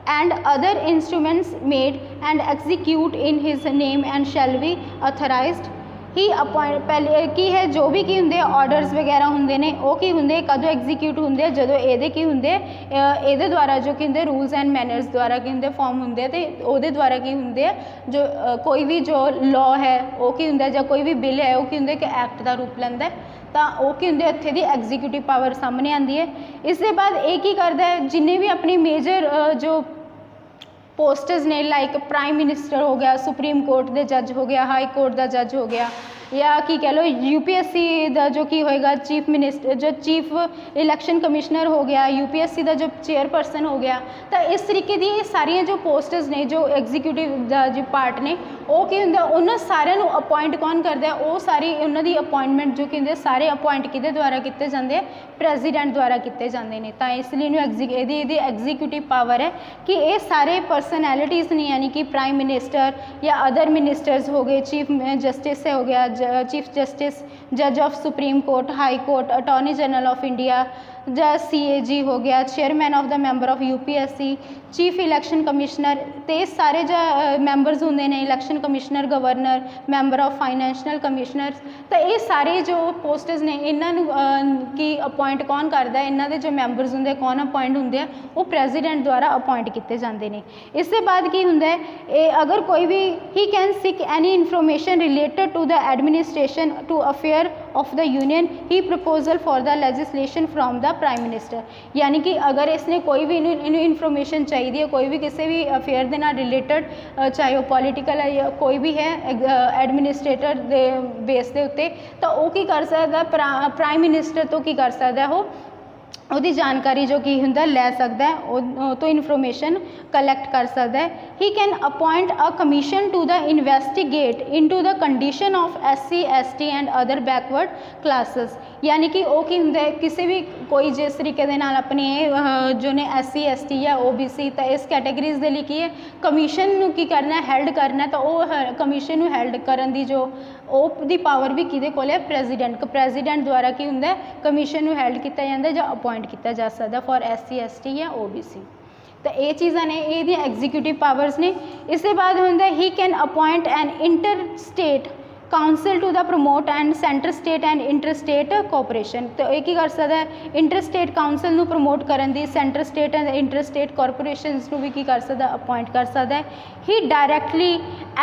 [SPEAKER 1] and other instruments made and execute in his name and shall be authorized। He appoint पहले की है जो भी की होंगे ऑर्डर्स वगैरह होंगे ने, वो की होंगे कदों एग्जीक्यूट होंगे जो ये की होंगे ये द्वारा जो कि होंगे रूल्स एंड मैनर्स द्वारा की होंगे फॉर्म होंगे, तो वो द्वारा की होंगे जो कोई भी जो लॉ है वो की होंगे, या कोई भी बिल है वो की होंगे कि एक्ट का रूप लेंदा है। तो वो की होंगे इत्थे दी एग्जीक्यूटिव पावर सामने आती है। इसके बाद एक ही करता है जिन्हें भी अपनी मेजर जो पोस्टर्स ने, लाइक प्राइम मिनिस्टर हो गया, सुप्रीम कोर्ट के जज हो गया, हाई कोर्ट का जज हो गया, या की कह लो यूपीएससी का जो की होएगा चीफ मिनिस्टर, जो चीफ इलैक्शन कमिश्नर हो गया, यूपीएससी का जो चेयरपर्सन हो गया। तो इस तरीके की सारिया जो पोस्टर्स ने जो एग्जीक्यूटिव जो पार्ट ने ਉਹ ਕੀ ਹੁੰਦਾ, ਉਹਨਾਂ ਸਾਰਿਆਂ ਨੂੰ ਅਪॉइंट ਕੌਣ ਕਰਦਾ, ਉਹ ਸਾਰੀ ਉਹਨਾਂ ਦੀ ਅਪॉइंटमेंट जो कि ਹੁੰਦੇ ਸਾਰੇ ਅਪॉइंट ਕਿਹਦੇ ਦੁਆਰਾ ਕੀਤੇ ਜਾਂਦੇ ਆ, ਪ੍ਰੈਜ਼ੀਡੈਂਟ ਦੁਆਰਾ ਕੀਤੇ ਜਾਂਦੇ ਨੇ। ਤਾਂ ਇਸ ਲਈ ਇਹਨੂੰ ਇਹਦੀ ਐਗਜ਼ੀਕਿਊਟਿਵ ਪਾਵਰ ਹੈ ਕਿ ਇਹ ਸਾਰੇ ਪਰਸਨੈਲਿਟੀਜ਼ ਨੇ, यानी कि प्राइम मिनिस्टर या अदर मिनिस्टर्स हो गए, चीफ जस्टिस से हो गया, चीफ जस्टिस, जज of supreme court, high court, attorney general of India, CAG हो गया, chairman of the member of UPSC, chief election commissioner, तो ये सारे जो मैंबर्स होंगे ने, election commissioner, governor, member of financial commissioner, तो ये सारे जो पोस्टर्स ने इन्हों की अपॉइंट कौन करता है, इन्हों के जो मैंबर्स होंगे कौन अपॉइंट होंगे, वो प्रेजिडेंट द्वारा अपॉइंट किए जाते हैं। इसके बाद की होंगे अगर कोई भी he can seek any information related to the administration to affair of the union, he proposal for the legislation from the prime minister, यानी कि अगर इसने कोई भी इन्फॉर्मेशन चाहिए है, कोई भी किसी भी अफेयर के नाल रिलेटेड, चाहे वो पॉलिटिकल है या कोई भी है एडमिनिस्ट्रेटर के बेस के उत्ते, तो वो की कर सकता, प्राइम मिनिस्टर तो की कर सकता, वो ਉਹਦੀ जानकारी जो की होंगे लै सकता है, तो इन्फॉर्मेशन कलैक्ट कर सकता है। He can appoint a commission to the investigate into the condition of SC ST and other backward classes, यानी कि वो की होंगे किसी भी कोई जिस तरीके दे नाल अपने जो ने SC ST या OBC, तो इस कैटेगरीज के लिए की है कमीशन नूं की करना, हैल्ड करना, तो वो कमीशन नूं हैल्ड करन दी जो दी पावर भी किहदे कोल है, प्रेजिडेंट द्वारा की होंगे कमीशन नूं हैल्ड किया जाता है, जो अपॉइंट किया जा सकता फॉर SC ST या OBC। तो ये चीज़ां ने ये एग्जीक्यूटिव पावर्स ने। इसके बाद होंगे he can appoint an inter state council to the promote and centre state and inter state cooperation, तो ये की कर सकता है इंटर स्टेट काउंसिल नूं प्रमोट करन दी, centre state and inter state corporations नूं भी की कर सकता, अपॉइंट कर सकता है। He directly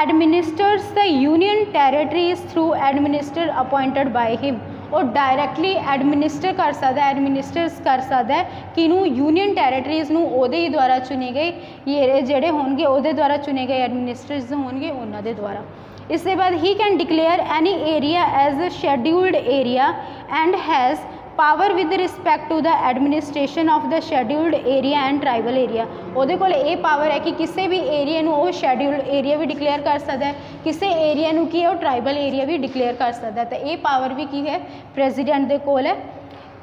[SPEAKER 1] administers the union territories through administer appointed by him, और डायरैक्टली एडमिनिस्टर कर सकता है, एडमिनिस्टर्स कर सकता है कि यूनियन टैरेटरीज़ नूं ओहदे ही द्वारा चुने गए, ये जेड़े होंगे ओहदे द्वारा चुने गए एडमिनिस्टर्स होंगे उन्हां दे द्वारा। इसके बाद he can declare any area as a scheduled area and has power with respect to the administration of the scheduled area and tribal area, ਉਹਦੇ ਕੋਲ ਇਹ ਪਾਵਰ है कि किसी भी एरिया ਨੂੰ ਉਹ शेड्यूल्ड एरिया भी डिक्लेयर कर सकता है, किसी एरिया ਨੂੰ की है वो ट्राइबल एरिया भी डिक्लेयर कर सकता है, तो ये पावर भी की है प्रेजिडेंट के कोल है।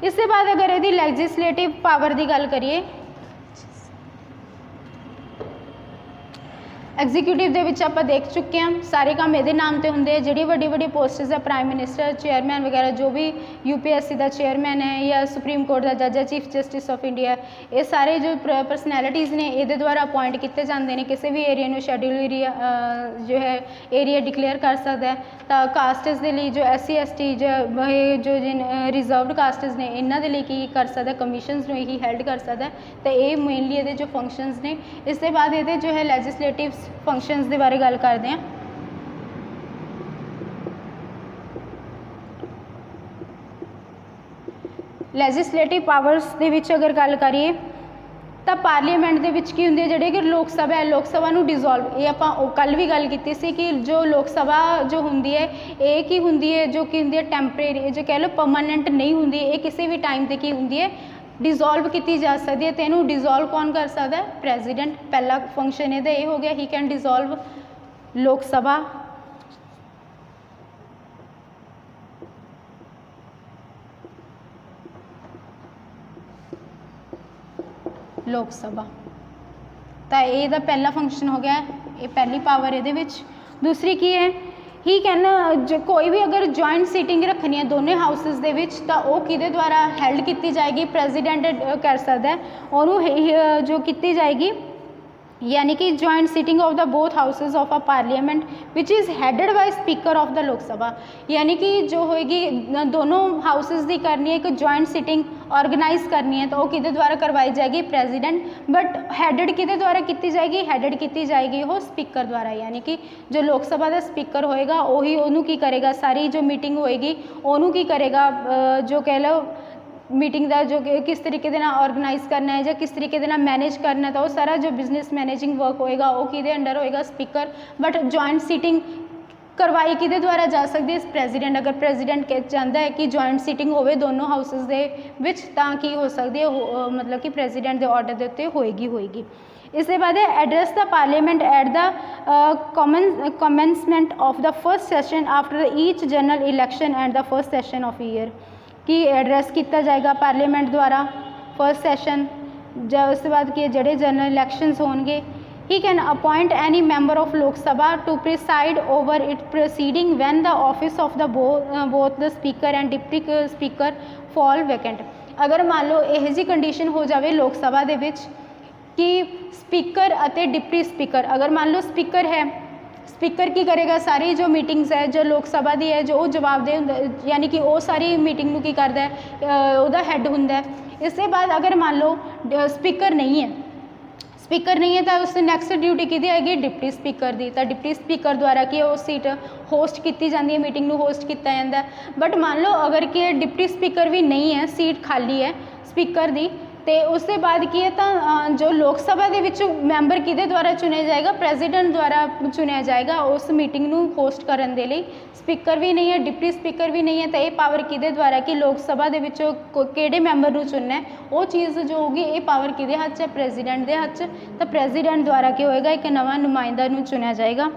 [SPEAKER 1] इसके बाद अगर यदि लैजिस्लेटिव पावर की गल करिए, एग्जीक्यूटिव दे विच आपां देख चुके हैं सारे काम ये नाम से होंगे, जी वड्डी पोस्ट्स है प्राइम मिनिस्टर, चेयरमैन वगैरह, जो भी UPSC का चेयरमैन है या सुप्रीम कोर्ट का जज है, चीफ जस्टिस ऑफ इंडिया, ये सारे जो पर्सनैलिटीज़ ने ये द्वारा अपॉइंट किए जाते हैं। किसी भी एरिया में शेड्यूल एरिया जो है एरिया डिक्लेयर कर सकता है, तो कास्टस के लिए जो SC ST जो रिजर्वड कास्टस ने इन्हों के लिए की कर सकता है, कमीशनस ही हैल्ड कर सकता है, तो ये मेनली ये जो फंक्शनस ने। इसके बाद ये जो है लैजिस्लेटिव फंक्शनस के बारे गल करते हैं। लैजिस्लेटिव पावर्स दे विच अगर गल करिए तो पार्लीमेंट दे विच की हुंदी है, जिहड़ी कि लोक सभा है, लोक सभा नूं डिजोल्व, ये आपां कल भी गल कीती सी कि जो लोक सभा जो हुंदी है ये की हुंदी है, जो कि हुंदी है टैंपरेरी, जो कह लो परमानेंट नहीं हुंदी, ये किसी भी टाइम ते की हुंदी है डिजोल्व की जा सकती है, तो इनू डिजोल्व कौन कर सकता है, प्रेजिडेंट। पहला फंक्शन ये हो गया, ही कैन डिजोल्व लोक सभा। लोक सभा तो यह पहला फंक्शन हो गया, ये पहली पावर ये। दूसरी की है ही कैन कोई भी अगर जॉइंट सीटिंग रखनी है दोनों हाउसिस के विच, तो वो किहदे द्वारा हैल्ड की जाएगी, प्रेजिडेंट कर सकता है, उन्होंने जो की जाएगी, यानी कि joint sitting of the both houses of a parliament which is headed by speaker of the Lok Sabha, यानी कि जो होएगी दोनों हाउसेज की करनी है, एक जॉइंट सीटिंग ऑर्गेनाइज करनी है, तो वो किहदे द्वारा करवाई जाएगी, प्रेजिडेंट। बट हैडेड किहदे द्वारा की जाएगी, हैडेड की जाएगी वो स्पीकर द्वारा, यानी कि जो लोक सभा का स्पीकर होएगा वही उन्होंने की करेगा, सारी जो मीटिंग होएगी उन्होंने की करेगा, जो कह लो मीटिंग का जो किस तरीके से ऑर्गेनाइज करना है या किस तरीके से मैनेज करना है, तो वो सारा जो बिजनेस मैनेजिंग वर्क होएगा वो किहदे अंडर होएगा, स्पीकर। बट जॉइंट सीटिंग करवाई किहदे द्वारा जा सकती है, प्रेजिडेंट। अगर प्रेजिडेंट चाहता है कि जॉइंट सीटिंग होवे दोनों हाउसेस दे विच तां की हो सकती है, मतलब कि प्रेजिडेंट के ऑर्डर के उत्ते होएगी। इसके बाद है address the parliament at the commencement of the first session after each general election and the first session of year, कि एड्रैस किया जाएगा पार्लीमेंट द्वारा फर्स्ट सैशन या उसके बाद कि जोड़े जनरल इलैक्शंस होंगे। He can appoint any member of Lok Sabha to preside over it proceeding when the office of the both the speaker and deputy speaker fall vacant. अगर मान लो यह जी कंडीशन हो जाए लोक सभा दे विच कि स्पीकर अते डिप्टी स्पीकर, अगर मान लो स्पीकर है, स्पीकर की करेगा सारी जो मीटिंग्स है जो लोक सभा दी है जो जवाबदेह होंदा, यानी कि वो सारी मीटिंग नूं की करदा है, उहदा हैड हुंदा है। इसके बाद अगर मान लो स्पीकर नहीं है, स्पीकर नहीं है तो उससे नैक्सट ड्यूटी किहदी आएगी, डिप्टी स्पीकर दी। तो डिप्टी स्पीकर द्वारा कि वो सीट होस्ट की जाती है, मीटिंग नूं होस्ट किया जाता है। बट मान लो अगर कि डिप्टी स्पीकर भी नहीं है, सीट खाली है स्पीकर दी, तो उसके बाद की है तो जो लोक सभा के विच मैंबर किहदे द्वारा चुनिया जाएगा, प्रेजिडेंट द्वारा चुनिया जाएगा उस मीटिंग नूं होस्ट करन दे लई। स्पीकर भी नहीं है, डिप्टी स्पीकर भी नहीं है, तो ये पावर किहदे द्वारा कि लोक सभा के विचों किहड़े मैंबर नूं चुनना है, वो चीज़ जो होगी ये पावर किहदे हत्थ 'च है, प्रेजिडेंट के हत्थ 'च। तो प्रेजिडेंट द्वारा क्या होएगा, एक नवा नुमाइंदा नूं चुनिया जाएगा।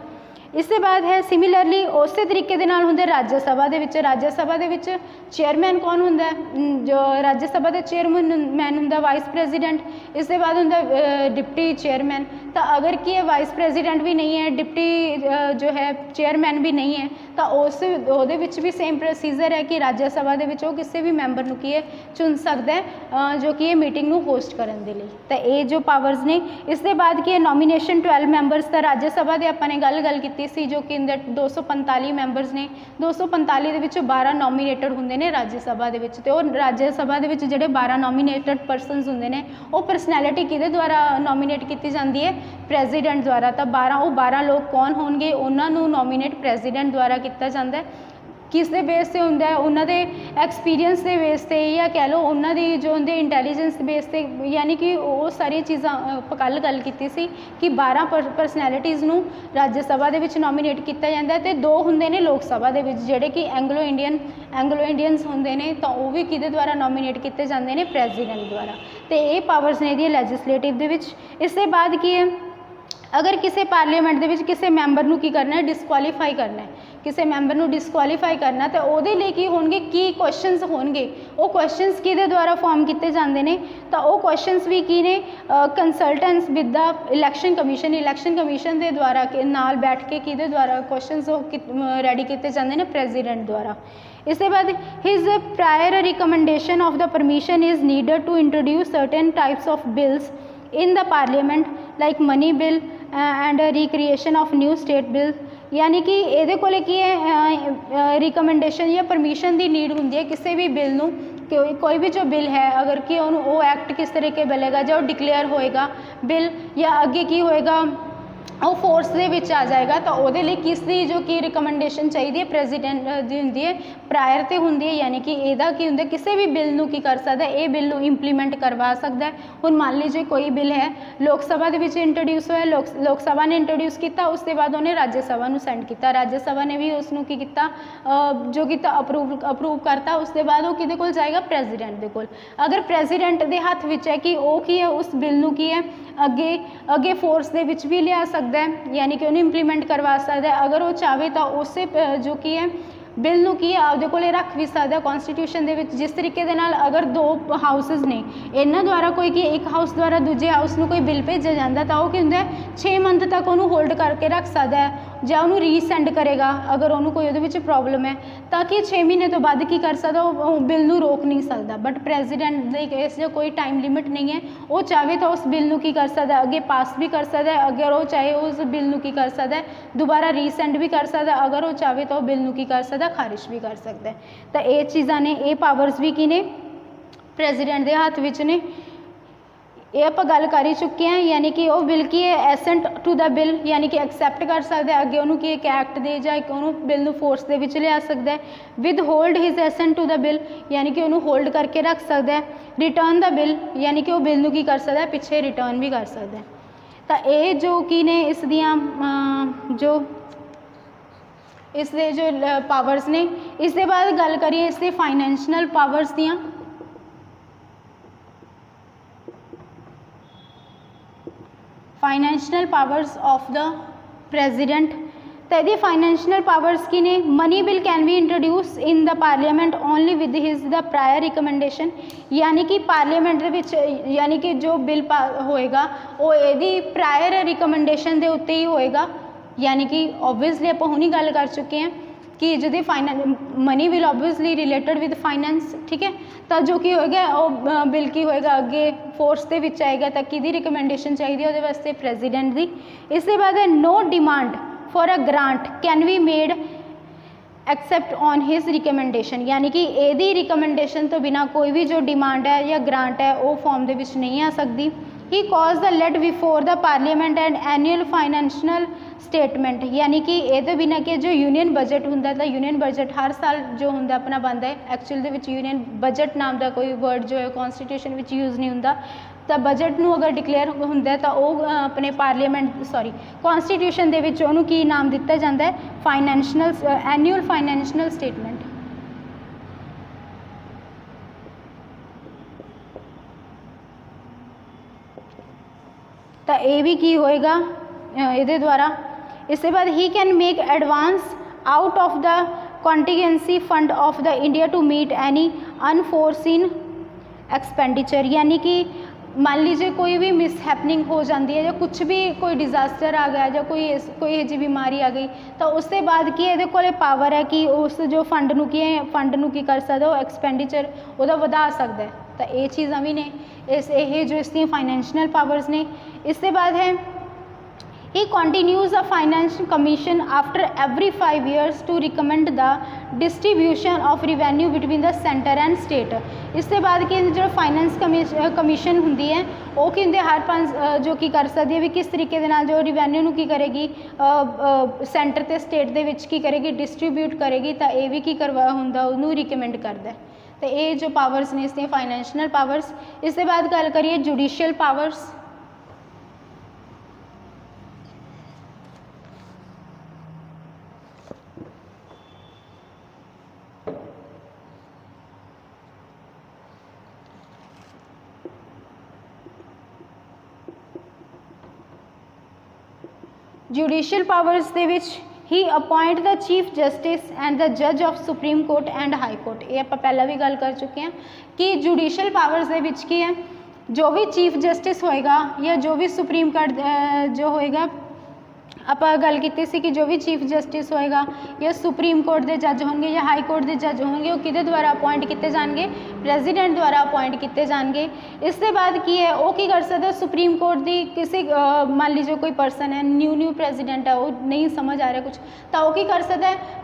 [SPEAKER 1] इसके बाद है सिमिलरली उस तरीके दे नाल हुंदे राज्य सभा दे विच। राज्य सभा दे विच चेयरमैन कौन हुंदा है, जो राज्य सभा दे चेयरमैन हुंदा वाइस प्रेजिडेंट। इसके बाद हुंदा डिप्टी चेयरमैन। तो अगर कि वाइस प्रेजिडेंट भी नहीं है, डिप्टी जो है चेयरमैन भी नहीं है, तो उस उहदे विच भी सेम प्रोसीजर है कि राज्य सभा दे विच किसी भी मैंबर नूं की चुन सकता है जो कि मीटिंग नूं होस्ट करन दे लई। तो ये जो पावर्स ने। इसके बाद की नॉमीनेशन 12 मैंबर्स। तो राज्य सभा की आपां ने गल की सी जो कि 245 मैंबर्स ने, 245 के 12 नॉमीनेटेड होंगे ने राज्य सभा के। तो राज्य सभा के जोड़े 12 नॉमीनेटेड परसनस होंगे ने, वो परसनैलिटी किहदे द्वारा नॉमीनेट की जाती है, प्रेजिडेंट द्वारा। तो 12 लोग कौन होंगे, उन्होंने नॉमीनेट प्रेजिडेंट द्वारा किया जाता है। किस दे बेस से होंदा है, उन्होंने एक्सपीरियंस के बेस से, या कह लो उन्होंने जो होंगे इंटैलीजेंस बेस से, यानी कि वो सारी चीज़ा कल गल की सी कि 12 परसनैलिटीज़ नूं राज्य सभा के नॉमीनेट किया जाता है। तो 2 होंगे ने लोक सभा के जोड़े कि एंग्लो इंडियंस होंगे ने, तो वह भी किहदे द्वारा नॉमीनेट किए जाते हैं, प्रेजिडेंट द्वारा। तो ये पावर्स ने लैजिसलेटिव दे विच। इसके बाद की है, अगर किसी पार्लीमेंट दे विच किसी मैंबर नूं की करना है, डिसकुआलीफाई करना है, किसी मैंबर नूं डिसकुआलीफाई करना, तो उहदे लई की होणगे, की क्वेश्चनस होणगे, वो क्वेश्चनस किहदे द्वारा फॉर्म किए जाते हैं। तो वो क्वेश्चनस भी की ने, कंसलटेंस विद द इलैक्शन कमीशन के द्वारा के नाल बैठ के किहदे द्वारा क्वेश्चनस रेडी किए जाते हैं, प्रेजिडेंट द्वारा। इसके बाद his prior recommendation of the permission is needed to introduce certain types of bills in the parliament like money bill and recreation of new state bill. यानी कि ये कोले की है रिकमेंडेशन या परमिशन की नीड होंगी है किसी भी बिल नूं, कोई भी जो बिल है अगर कि वो एक्ट किस तरीके बनेगा, जो डिक्लेयर होएगा बिल या अगे की होएगा वो फोर्स दे विच आ जाएगा, तो वो किस दी जो कि रिकमेंडेशन चाहिए प्रेजिडेंट की होंगी है, प्रायर तो होंगी है। यानी कि यदा की होंगे किसी भी बिल नूं की कर सकता है, ये बिल नूं इंप्लीमेंट करवा सकता है। हुण मान लीजिए कोई बिल है लोक सभा के विच इंट्रोड्यूस होया, लोक सभा ने इंट्रोड्यूस किया, उसके बाद उन्हें राज्य सभा नूं सेंड किया, राज्य सभा ने भी उसनूं की किया, जो किया अप्रूव करता, उसके बाद वो किहदे कोल जाएगा, प्रेजिडेंट दे कोल। अगर प्रेजिडेंट के हत्थ विच है कि वो की है उस बिल नूं की है अगे फोर्स दे विच भी लिया सकता है, यानी कि उन्हें इंप्लीमेंट करवा सकता है। अगर वो चाहे तो उससे जो कि है बिल नूं की आपदे कोले रख भी सकता है कॉन्स्टिट्यूशन दे विच। जिस तरीके दे नाल अगर 2 हाउसेस ने, इन्हां द्वारा कोई कि एक हाउस द्वारा दूजे हाउस नूं कोई बिल भेजा जाता, तो वह हुंदा 6 मंथ तक उन्होंने होल्ड करके रख सकता है, ਜਾਂ ਉਹਨੂੰ ਰੀਸੈਂਡ ਕਰੇਗਾ अगर ਉਹਨੂੰ ਕੋਈ ਉਹਦੇ ਵਿੱਚ ਪ੍ਰੋਬਲਮ ਹੈ, ਤਾਂ ਕਿ 6 ਮਹੀਨੇ ਤੋਂ ਬਾਅਦ ਕੀ ਕਰ ਸਕਦਾ, ਉਹ ਬਿੱਲ ਨੂੰ ਰੋਕ ਨਹੀਂ ਸਕਦਾ। ਬਟ ਪ੍ਰੈਜ਼ੀਡੈਂਟ ਦੇ ਕੇਸ 'ਚ ਕੋਈ ਟਾਈਮ ਲਿਮਿਟ ਨਹੀਂ ਹੈ, ਉਹ ਚਾਹੇ ਤਾਂ ਉਸ ਬਿੱਲ ਨੂੰ ਕੀ ਕਰ ਸਕਦਾ, ਅੱਗੇ ਪਾਸ ਵੀ ਕਰ ਸਕਦਾ ਹੈ, ਅਗਰ ਉਹ ਚਾਹੇ ਉਸ ਬਿੱਲ ਨੂੰ ਕੀ ਕਰ ਸਕਦਾ, ਦੁਬਾਰਾ ਰੀਸੈਂਡ ਵੀ ਕਰ ਸਕਦਾ, ਅਗਰ ਉਹ ਚਾਹੇ ਤਾਂ ਉਹ ਬਿੱਲ ਨੂੰ ਕੀ ਕਰ ਸਕਦਾ, ਖਾਰਿਜ ਵੀ ਕਰ ਸਕਦਾ। ਤਾਂ ਇਹ ਚੀਜ਼ਾਂ ਨੇ, ਇਹ ਪਾਵਰਸ ਵੀ ਕੀ ਨੇ, ਪ੍ਰੈਜ਼ੀਡੈਂਟ ਦੇ ਹੱਥ ਵਿੱਚ ਨੇ। ये आप गल कर ही चुके हैं, यानी कि वो बिल की एसेंट टू द बिल, यानी कि एक्सैप्ट कर सकता है, अगे उन्होंने कि एक एक्ट दे जाए उन्होंने बिल नूं फोर्स दे विच लिया सकता है। Withhold his assent to the bill, यानी कि उन्होंने होल्ड करके रख सकता है। रिटर्न द बिल, यानी कि वो बिल नूं की कर सकता है, पिछे रिटर्न भी कर सकता है। तो ये जो कि ने इस दियां जो इस दे जो पावर्स ने। इस दे बाद गल करिए इस दे फाइनैंशियल पावर्स दियां। Financial powers of the president, तो यदि फाइनैंशियल पावर्स की ने, money bill can be introduce in the parliament only with his the prior recommendation, यानी कि पार्लीमेंट दे विच यानी कि जो बिल होएगा वो यदि प्रायर रिकमेंडेशन के उत्ते ही होएगा, यानी कि ऑबवियसली आप हुणी गल कर चुके हैं कि जो money bill obviously related with finance, ठीक है, तो जो कि होएगा वो बिल की होएगा अगे फोर्स के विच आएगा, तो कि रिकमेंडेशन चाहिए वो वास्ते प्रेजिडेंट की। इसके बाद है no demand for a grant can be made except on his recommendation, यानी कि यदि रिकमेंडेशन तो बिना कोई भी जो डिमांड है या ग्रांट है वो फॉर्म के विच नहीं आ सकती। He cause the laid before the parliament and annual financial statement, यानी कि ये बिना कि जो यूनियन बजट होंगे, तो यूनियन बजट हर साल जो होंगे अपना बनता है, एक्चुअल के यूनियन बजट नाम का कोई वर्ड जो है कॉन्स्टिट्यूशन में यूज़ नहीं होंगे, तो बजट नूं अगर डिक्लेयर होंगे तो वो अपने पार्लीमेंट सॉरी कॉन्स्टिट्यूशन के विच उहनूं की नाम दिता जाता है, फाइनैंशियल एनुअल फाइनैंशियल स्टेटमेंट। तो ये भी की होएगा ये द्वारा। इसके बाद he can make advance out of the contingency fund of the India to meet any unforeseen expenditure, यानी कि मान लीजिए कोई भी मिसहैपनिंग हो जाती है या कुछ भी कोई डिजास्टर आ गया या कोई जी बीमारी आ गई, तो उसके बाद की ये को पावर है कि उस जो फंड नूं की कर सकता वो एक्सपेंडिचर वह वधा सकता है। तो ये चीज़ां भी ने ये जो इसकी फाइनैंशियल पावर्स ने। इसके बाद है he continues a finance commission after every 5 years to recommend the distribution of revenue between the center and state। इसके बाद कि जो फाइनेंस कमीशन होंगी है वो कि हर 5 जो की कर सकती है भी किस तरीके दे नाल जो रिवेन्यू नूं की करेगी सेंटर ते स्टेट दे विच की करेगी डिस्ट्रीब्यूट करेगी, तो ये भी की करवा हुंदा उन्होंने रिकमेंड करता है। तो ये जो पावर्स ने इसके फाइनैंशियल पावर्स। इसके बाद गल करिए जुडिशियल पावर्स। जुडिशियल पावर्स दे विच he appoint the chief justice and the जज of supreme court and high court. ये आप पहला भी गल कर चुके हैं कि जुडिशियल पावर्स दे विच की है जो भी चीफ जस्टिस होएगा या जो भी सुप्रीम कोर्ट जो होएगा, आप गल की सी कि जो भी चीफ जस्टिस होएगा या सुप्रीम कोर्ट के जज होंगे या हाई कोर्ट के जज होंगे वो किहदे द्वारा अपॉइंट किए जाएंगे, प्रेजिडेंट द्वारा अपॉइंट किए जाएंगे। इसके बाद की है वो की कर सकते सुप्रीम कोर्ट की किसी मान लीजिए कोई पर्सन है न्यू प्रेजिडेंट है वो नहीं समझ आ रहा कुछ, तो वो की कर सकता है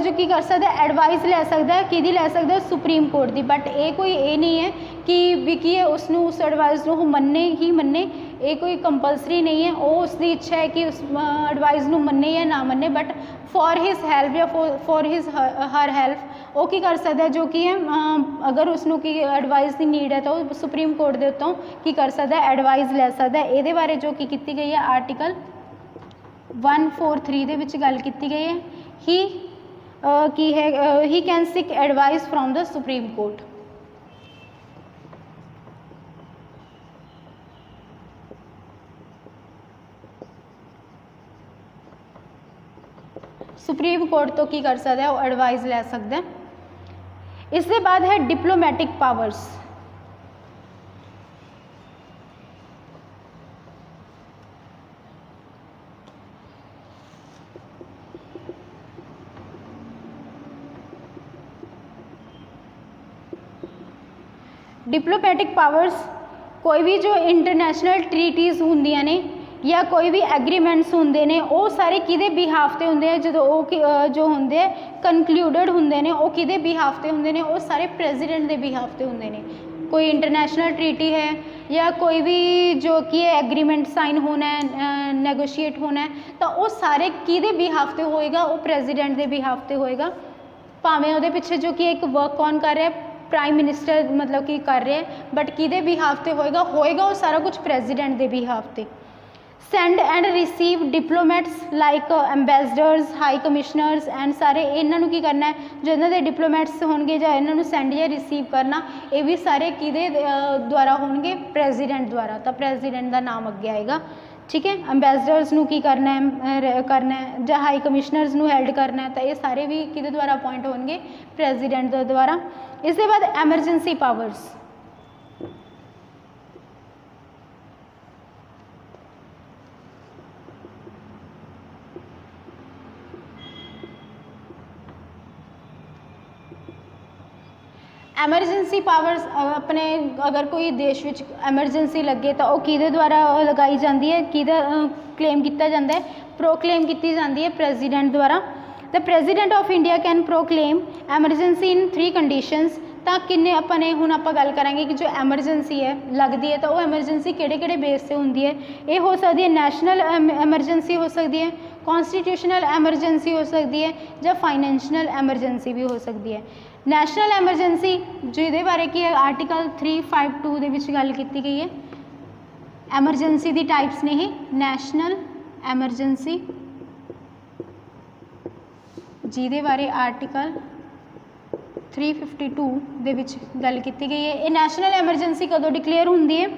[SPEAKER 1] जो की कर सकता है एडवाइस ले सकता है कि ले सकता है सुप्रीम कोर्ट की। बट ये कोई ये नहीं है कि भी की है उसनों उस एडवाइस को मन्ने ही मन्ने, ये कोई कंपलसरी नहीं है, वो उसकी इच्छा है कि उस एडवाइस को मन्ने या ना मन्ने, बट फॉर हिज हेल्प या फॉर हिज हर हेल्प वो की कर सकता है जो कि है अगर उसनों की एडवाइस की नीड है तो सुप्रीम कोर्ट के उत्तों की कर सकता है एडवाइस ले सकता है। ये बारे जो की गई है आर्टिकल 143 दे विच गल की गई है ही की है he can sick advice from the supreme court. Supreme court तो की कर सकता है वो एडवाइस ले सकता है। इसके बाद है डिप्लोमेटिक पावर्स। डिप्लोमेटिक पावर्स कोई भी जो इंटरनेशनल ट्रीटीज़ होंदियां ने या कोई भी एग्रीमेंट्स होंदे ने वो सारे किदे बिहाफ ते होंदे हैं, जो जो होंदे कंक्लूडेड होंदे ने वो किदे बिहाफ ते होंदे ने, वो सारे प्रेजिडेंट दे बिहाफ ते होंदे ने। कोई इंटरनेशनल ट्रीटी है या कोई भी जो कि एग्रीमेंट साइन होना है नैगोशिएट होना है, तो वो सारे किदे बिहाफ ते होएगा, वो प्रेजिडेंट दे बिहाफ ते होएगा। भावें उहदे पिछे जो कि एक वर्क कौन कर रहा है, प्राइम मिनिस्टर मतलब कि कर रहे हैं, बट किदे बिहाफ ते होएगा वो सारा कुछ प्रेजिडेंट दे बिहाफ ते। Send and receive diplomats like ambassadors, high commissioners and ਸਾਰੇ ਇਹਨਾਂ ਨੂੰ ਕੀ ਕਰਨਾ ਹੈ, ਜੋ ਇਹਨਾਂ ਦੇ ਡਿਪਲੋਮੈਟਸ ਹੋਣਗੇ ਜਾਂ ਇਹਨਾਂ ਨੂੰ ਸੈਂਡ ਜਾਂ ਰਿਸੀਵ ਕਰਨਾ, ਇਹ ਵੀ ਸਾਰੇ ਕਿਹਦੇ ਦੁਆਰਾ ਹੋਣਗੇ, ਪ੍ਰੈਜ਼ੀਡੈਂਟ ਦੁਆਰਾ। ਤਾਂ ਪ੍ਰੈਜ਼ੀਡੈਂਟ ਦਾ ਨਾਮ ਅੱਗੇ ਆਏਗਾ, ਠੀਕ ਹੈ। ਅੰਬੈਸਡਰਸ ਨੂੰ ਕੀ ਕਰਨਾ ਹੈ ਜਾਂ ਹਾਈ ਕਮਿਸ਼ਨਰਸ ਨੂੰ ਹੈਲਡ ਕਰਨਾ ਹੈ, ਤਾਂ ਇਹ ਸਾਰੇ ਵੀ ਕਿਹਦੇ ਦੁਆਰਾ ਅਪॉइंट ਹੋਣਗੇ, ਪ੍ਰੈਜ਼ੀਡੈਂਟ ਦੇ ਦੁਆਰਾ। ਇਸ ਦੇ ਬਾਅਦ ਐਮਰਜੈਂਸੀ ਪਾਵਰਸ। ਐਮਰਜੈਂਸੀ ਪਾਵਰਸ ਆਪਣੇ ਅਗਰ ਕੋਈ ਦੇਸ਼ ਵਿੱਚ ਐਮਰਜੈਂਸੀ ਲੱਗੇ ਤਾਂ ਉਹ ਕਿਹਦੇ ਦੁਆਰਾ ਲਗਾਈ ਜਾਂਦੀ ਹੈ, ਕਿਹਦਾ ਕਲੇਮ ਕੀਤਾ ਜਾਂਦਾ ਹੈ, ਪ੍ਰੋਕਲੇਮ ਕੀਤੀ ਜਾਂਦੀ ਹੈ ਪ੍ਰੈਜ਼ੀਡੈਂਟ ਦੁਆਰਾ। The president of India can proclaim emergency in 3 conditions. ਤਾਂ ਕਿੰਨੇ ਆਪਾਂ ਨੇ ਹੁਣ ਆਪਾਂ ਗੱਲ ਕਰਾਂਗੇ ਕਿ ਜੋ ਐਮਰਜੈਂਸੀ ਹੈ ਲੱਗਦੀ ਹੈ ਤਾਂ ਉਹ ਐਮਰਜੈਂਸੀ ਕਿਹੜੇ ਬੇਸ 'ਤੇ ਹੁੰਦੀ ਹੈ। ਇਹ ਹੋ ਸਕਦੀ ਹੈ ਨੈਸ਼ਨਲ ਐਮਰਜੈਂਸੀ ਹੋ ਸਕਦੀ ਹੈ, ਕੌਨਸਟੀਟਿਊਸ਼ਨਲ ਐਮਰਜੈਂਸੀ ਹੋ ਸਕਦੀ ਹੈ ਜਾਂ ਫਾਈਨੈਂਸ਼ੀਅਲ ਐਮਰਜੈਂਸੀ ਵੀ ਹੋ ਸਕਦੀ ਹੈ। ਨੈਸ਼ਨਲ ਐਮਰਜੈਂਸੀ ਜਿਹਦੇ ਬਾਰੇ ਕੀ ਹੈ ਆਰਟੀਕਲ 352 ਦੇ ਵਿੱਚ ਗੱਲ ਕੀਤੀ ਗਈ ਹੈ। ਐਮਰਜੈਂਸੀ ਦੀ ਟਾਈਪਸ ਨੇ ਇਹ, ਨੈਸ਼ਨਲ ਐਮਰਜੈਂਸੀ ਜਿਹਦੇ ਬਾਰੇ ਆਰਟੀਕਲ 352 ਦੇ ਵਿੱਚ ਗੱਲ ਕੀਤੀ ਗਈ ਹੈ। ਇਹ ਨੈਸ਼ਨਲ ਐਮਰਜੈਂਸੀ ਕਦੋਂ ਡਿਕਲੇਅਰ ਹੁੰਦੀ ਹੈ,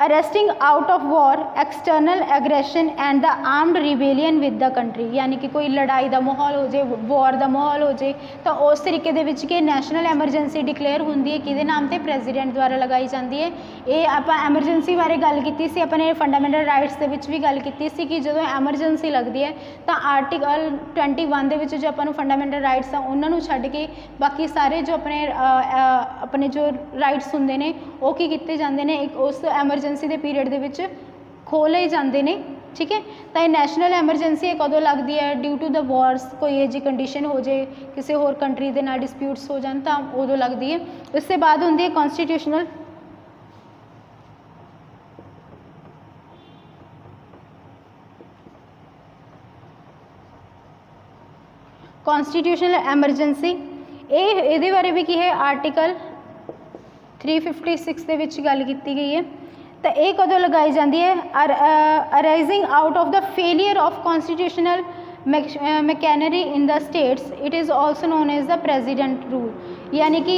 [SPEAKER 1] arising out of war, external aggression and the armed rebellion with the country. ਯਾਨੀ ਕਿ ਕੋਈ ਲੜਾਈ ਦਾ ਮਾਹੌਲ ਹੋ ਜੇ, ਵਾਰ ਦਾ ਮਾਹੌਲ ਹੋ ਜੇ, ਤਾਂ ਉਸ ਤਰੀਕੇ ਦੇ ਵਿੱਚ ਕਿ ਨੈਸ਼ਨਲ ਐਮਰਜੈਂਸੀ ਡਿਕਲੇਅਰ ਹੁੰਦੀ ਹੈ ਕਿਹਦੇ ਨਾਮ ਤੇ, ਪ੍ਰੈਜ਼ੀਡੈਂਟ ਦੁਆਰਾ ਲਗਾਈ ਜਾਂਦੀ ਹੈ। ਇਹ ਆਪਾਂ ਐਮਰਜੈਂਸੀ ਬਾਰੇ ਗੱਲ ਕੀਤੀ ਸੀ, ਆਪਣੇ ਫੰਡਾਮੈਂਟਲ ਰਾਈਟਸ ਦੇ ਵਿੱਚ ਵੀ ਗੱਲ ਕੀਤੀ ਸੀ ਕਿ ਜਦੋਂ ਐਮਰਜੈਂਸੀ ਲੱਗਦੀ ਹੈ ਤਾਂ ਆਰਟੀਕਲ 21 ਦੇ ਵਿੱਚ ਜੋ ਆਪਾਂ ਨੂੰ ਫੰਡਾਮੈਂਟਲ ਰਾਈਟਸ ਆ ਉਹਨਾਂ ਨੂੰ ਛੱਡ ਕੇ ਬਾਕੀ ਸਾਰੇ ਜੋ ਆਪਣੇ ਜੋ ਰਾਈਟਸ ਹੁੰਦੇ ਨੇ ਉਹ ਕੀ ਕੀਤੇ ਜਾਂਦੇ ਨੇ, ਇੱਕ ਉਸ ਐਮਰਜੈਂਸੀ ਦੇ ਪੀਰੀਅਡ ਦੇ ਵਿੱਚ ਖੋਹ ਲਏ ਜਾਂਦੇ ਨੇ, ਠੀਕ ਹੈ। ਤਾਂ ਇਹ ਨੈਸ਼ਨਲ ਐਮਰਜੈਂਸੀ ਕਦੋਂ ਲੱਗਦੀ ਹੈ, ਡਿਊ ਟੂ ਦਾ ਵਾਰਸ, ਕੋਈ ਇਹੋ ਜਿਹੀ ਕੰਡੀਸ਼ਨ ਹੋ ਜੇ, ਕਿਸੇ ਹੋਰ ਕੰਟਰੀ ਦੇ ਨਾਲ ਡਿਸਪਿਊਟਸ ਹੋ ਜਾਣ ਤਾਂ ਉਦੋਂ ਲੱਗਦੀ ਹੈ। ਇਸ ਤੋਂ ਬਾਅਦ ਹੁੰਦੀ ਹੈ ਕੌਨਸਟੀਟਿਊਸ਼ਨਲ। ਕੌਨਸਟੀਟਿਊਸ਼ਨਲ ਐਮਰਜੈਂਸੀ ਇਹਦੇ ਬਾਰੇ ਵੀ ਕੀ ਹੈ, ਆਰਟੀਕਲ 356 ਦੇ ਵਿੱਚ ਗੱਲ ਕੀਤੀ ਗਈ ਹੈ। ਤਾਂ ਇਹ ਕਦੋਂ ਲਗਾਈ ਜਾਂਦੀ ਹੈ, arising out of the failure of constitutional machinery in the states, it is also known as the president rule. ਯਾਨੀ ਕਿ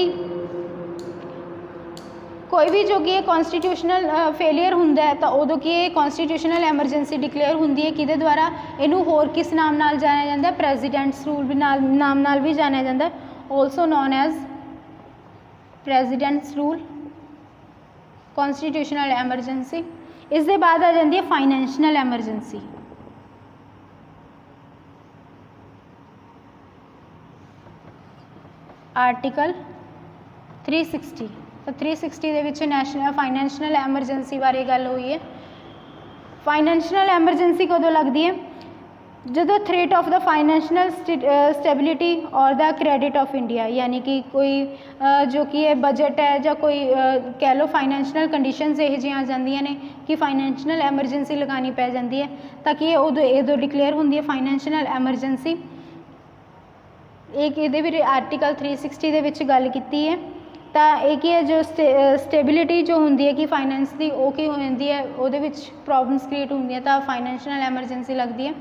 [SPEAKER 1] ਕੋਈ ਵੀ ਜੋ ਕਿ ਇਹ ਕੌਨਸਟੀਟਿਊਸ਼ਨਲ ਫੇਲੀਅਰ ਹੁੰਦਾ ਹੈ ਤਾਂ ਉਦੋਂ ਕੀ ਇਹ ਕੌਨਸਟੀਟਿਊਸ਼ਨਲ ਐਮਰਜੈਂਸੀ ਡਿਕਲੇਅਰ ਹੁੰਦੀ ਹੈ ਕਿਹਦੇ ਦੁਆਰਾ, ਇਹਨੂੰ ਹੋਰ ਕਿਸ ਨਾਮ ਨਾਲ ਜਾਣਿਆ ਜਾਂਦਾ, ਪ੍ਰੈਜ਼ੀਡੈਂਟਸ ਰੂਲ ਵੀ ਨਾਮ ਨਾਲ ਵੀ ਜਾਣਿਆ ਜਾਂਦਾ, also known as president's rule, constitutional emergency. ਇਸ ਦੇ ਬਾਅਦ ਆ ਜਾਂਦੀ ਹੈ ਫਾਈਨੈਂਸ਼ੀਅਲ ਐਮਰਜੈਂਸੀ। ਆਰਟੀਕਲ 360 ਤਾਂ 360 ਦੇ ਵਿੱਚ ਨੈਸ਼ਨਲ ਫਾਈਨੈਂਸ਼ੀਅਲ ਐਮਰਜੈਂਸੀ ਬਾਰੇ ਗੱਲ ਹੋਈ ਹੈ। ਫਾਈਨੈਂਸ਼ੀਅਲ ਐਮਰਜੈਂਸੀ ਕਦੋਂ ਲੱਗਦੀ ਹੈ, ਜਦੋਂ ਥ੍ਰੇਟ ਆਫ ਦਾ ਫਾਈਨੈਂਸ਼ੀਅਲ ਸਟੈਬਿਲਿਟੀ ਔਰ ਦਾ ਕ੍ਰੈਡਿਟ ਆਫ ਇੰਡੀਆ, ਯਾਨੀ ਕਿ ਕੋਈ ਜੋ ਕਿ ਇਹ ਬਜਟ ਹੈ ਜਾਂ ਕੋਈ ਕਹਿ ਲਓ ਫਾਈਨੈਂਸ਼ੀਅਲ ਕੰਡੀਸ਼ਨਸ ਇਹੋ ਜਿਹੀਆਂ ਆ ਜਾਂਦੀਆਂ ਨੇ ਕਿ ਫਾਈਨੈਂਸ਼ੀਅਲ ਐਮਰਜੈਂਸੀ ਲਗਾਉਣੀ ਪੈ ਜਾਂਦੀ ਹੈ ਤਾਂ ਕਿ ਉਦੋਂ ਡਿਕਲੇਅਰ ਹੁੰਦੀ ਹੈ ਫਾਈਨੈਂਸ਼ੀਅਲ ਐਮਰਜੈਂਸੀ। ਇਹਦੇ ਵੀ ਆਰਟੀਕਲ 360 ਦੇ ਵਿੱਚ ਗੱਲ ਕੀਤੀ ਹੈ। ਤਾਂ ਇਹ ਕੀ ਹੈ, ਜੋ ਸਟੇਬਿਲਿਟੀ ਜੋ ਹੁੰਦੀ ਹੈ ਕਿ ਫਾਈਨੈਂਸ ਦੀ ਉਹ ਕੀ ਹੋ ਜਾਂਦੀ ਹੈ, ਉਹਦੇ ਵਿੱਚ ਪ੍ਰੋਬਲਮਸ ਕ੍ਰੀਏਟ ਹੁੰਦੀਆਂ ਤਾਂ ਫਾਈਨੈਂਸ਼ੀਅਲ ਐਮਰਜੈਂਸੀ ਲੱਗਦੀ ਹੈ।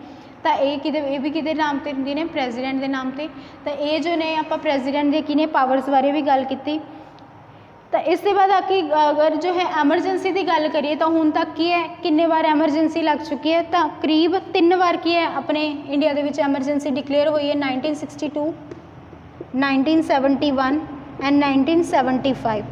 [SPEAKER 1] ਤਾਂ ਇਹ ਵੀ ਕਿਹਦੇ ਨਾਮ 'ਤੇ ਹੁੰਦੀ ਨੇ, ਪ੍ਰੈਜ਼ੀਡੈਂਟ ਦੇ ਨਾਮ 'ਤੇ। ਤਾਂ ਇਹ ਜੋ ਨੇ ਆਪਾਂ ਪ੍ਰੈਜ਼ੀਡੈਂਟ ਦੇ ਕਿਹਨੇ ਪਾਵਰਸ ਬਾਰੇ ਵੀ ਗੱਲ ਕੀਤੀ। ਤਾਂ ਇਸ ਦੇ ਬਾਅਦ ਅਗਰ ਜੋ ਹੈ ਐਮਰਜੈਂਸੀ ਦੀ ਗੱਲ ਕਰੀਏ ਤਾਂ ਹੁਣ ਤੱਕ ਕੀ ਹੈ, ਕਿੰਨੇ ਵਾਰ ਐਮਰਜੈਂਸੀ ਲੱਗ ਚੁੱਕੀ ਹੈ, ਤਾਂ ਕਰੀਬ 3 ਵਾਰ ਕੀ ਹੈ ਆਪਣੇ ਇੰਡੀਆ ਦੇ ਵਿੱਚ ਐਮਰਜੈਂਸੀ ਡਿਕਲੇਅਰ ਹੋਈ ਹੈ, 1962, 1971 ਐਂਡ 1975।